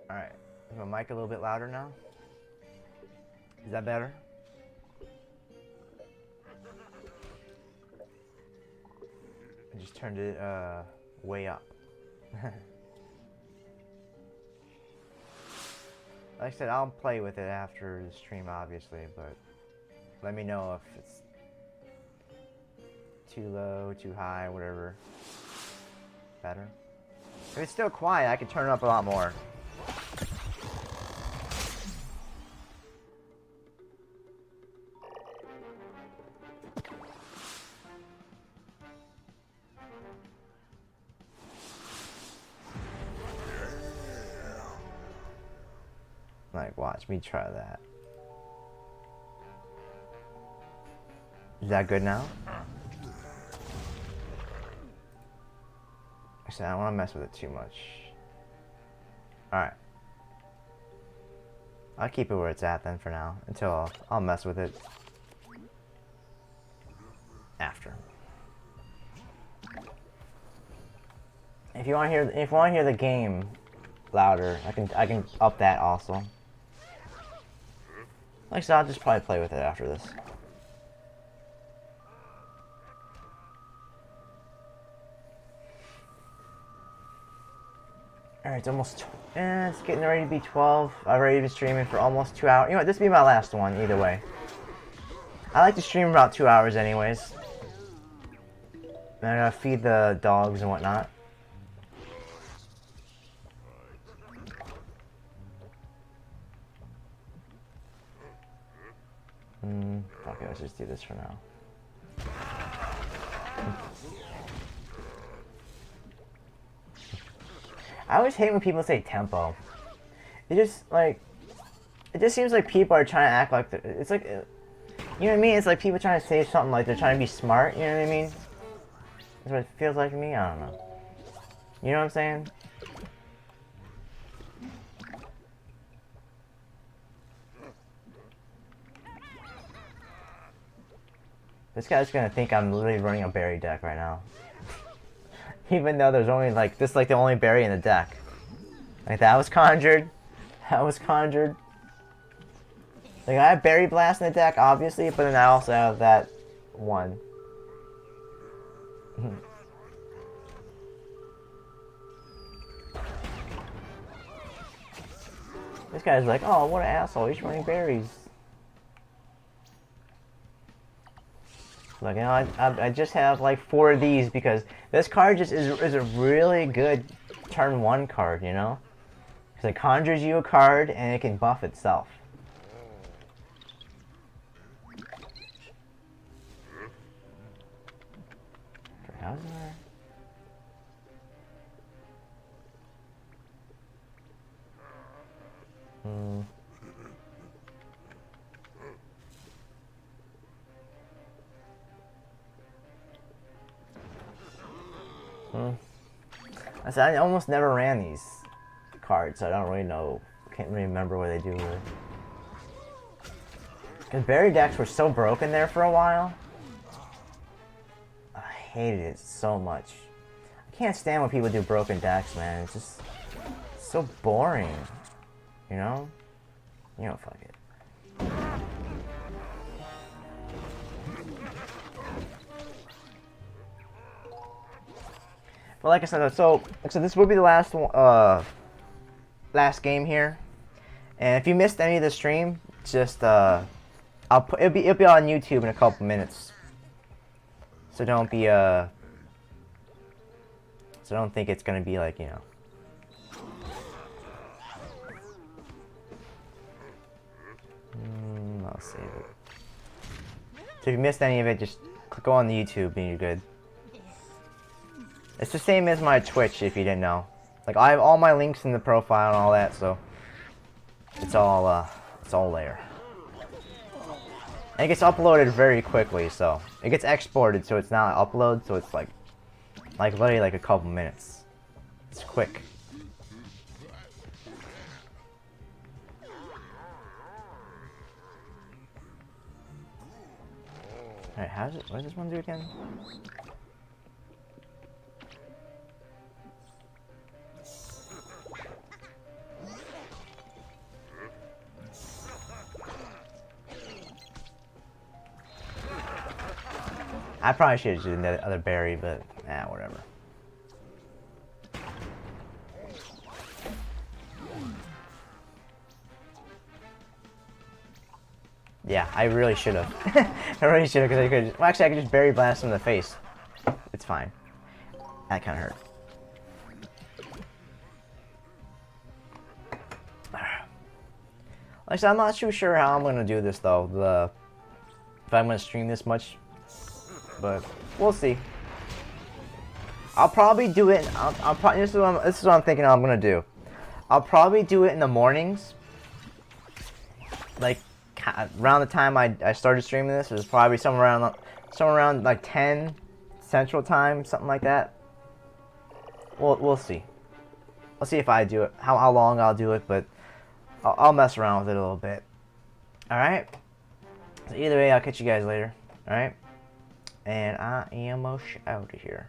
Alright, is my mic a little bit louder now? Is that better? I just turned it way up. Like I said, I'll play with it after the stream, obviously, but let me know if it's too low, too high, whatever. Better. If it's still quiet, I can turn it up a lot more. Like, watch me try that. Is that good now? Actually, I don't want to mess with it too much. Alright. I'll keep it where it's at then for now, until I'll mess with it after. If you want to hear the game louder, I can up that also. Like I said, I'll just probably play with it after this. Alright, it's almost... it's getting ready to be 12. I've already been streaming for almost 2 hours. You know what, this will be my last one, either way. I like to stream about 2 hours anyways. And I gotta feed the dogs and whatnot. Okay, let's just do this for now. I always hate when people say tempo. It just seems like people are trying to act like it's like, you know what I mean? It's like people trying to say something like they're trying to be smart. You know what I mean? That's what it feels like to me. I don't know. You know what I'm saying? This guy's gonna think I'm literally running a berry deck right now. Even though there's only like, this is like the only berry in the deck. Like that was conjured. That was conjured. Like I have Berry Blast in the deck, obviously, but then I also have that one. This guy's like, oh, what an asshole, he's running berries. Like, you know, I just have like 4 of these because this card just is a really good turn 1 card, you know? Because it conjures you a card and it can buff itself. How's that? I said I almost never ran these cards, so I don't really know. Can't really remember what they do. Because berry decks were so broken there for a while. I hated it so much. I can't stand when people do broken decks, man. It's just so boring. You know? You know, fuck it. But like I said, this will be the last one, last game here. And if you missed any of the stream, just it'll be on YouTube in a couple minutes. So don't think it's gonna be like, you know. I'll save it. So if you missed any of it, just go on the YouTube and you're good. It's the same as my Twitch, if you didn't know. Like, I have all my links in the profile and all that, so it's all there. And it gets uploaded very quickly, so it gets exported, so it's not an upload, so it's like literally like a couple minutes. It's quick. Alright, what does this one do again? I probably should have used the other berry, but whatever. Yeah, I really should have. I really should have, because I could. Well, actually, I could just berry blast him in the face. It's fine. That kind of hurt. Like I said, I'm not too sure how I'm gonna do this though. If I'm gonna stream this much. But we'll see. I'll probably do it. This is what I'm thinking I'm gonna do. I'll probably do it in the mornings. Like around the time I started streaming this, it was probably somewhere around like 10 Central Time, something like that. We'll see. I'll see if I do it. How long I'll do it, but I'll mess around with it a little bit. All right. So either way, I'll catch you guys later. All right. And I am out of here.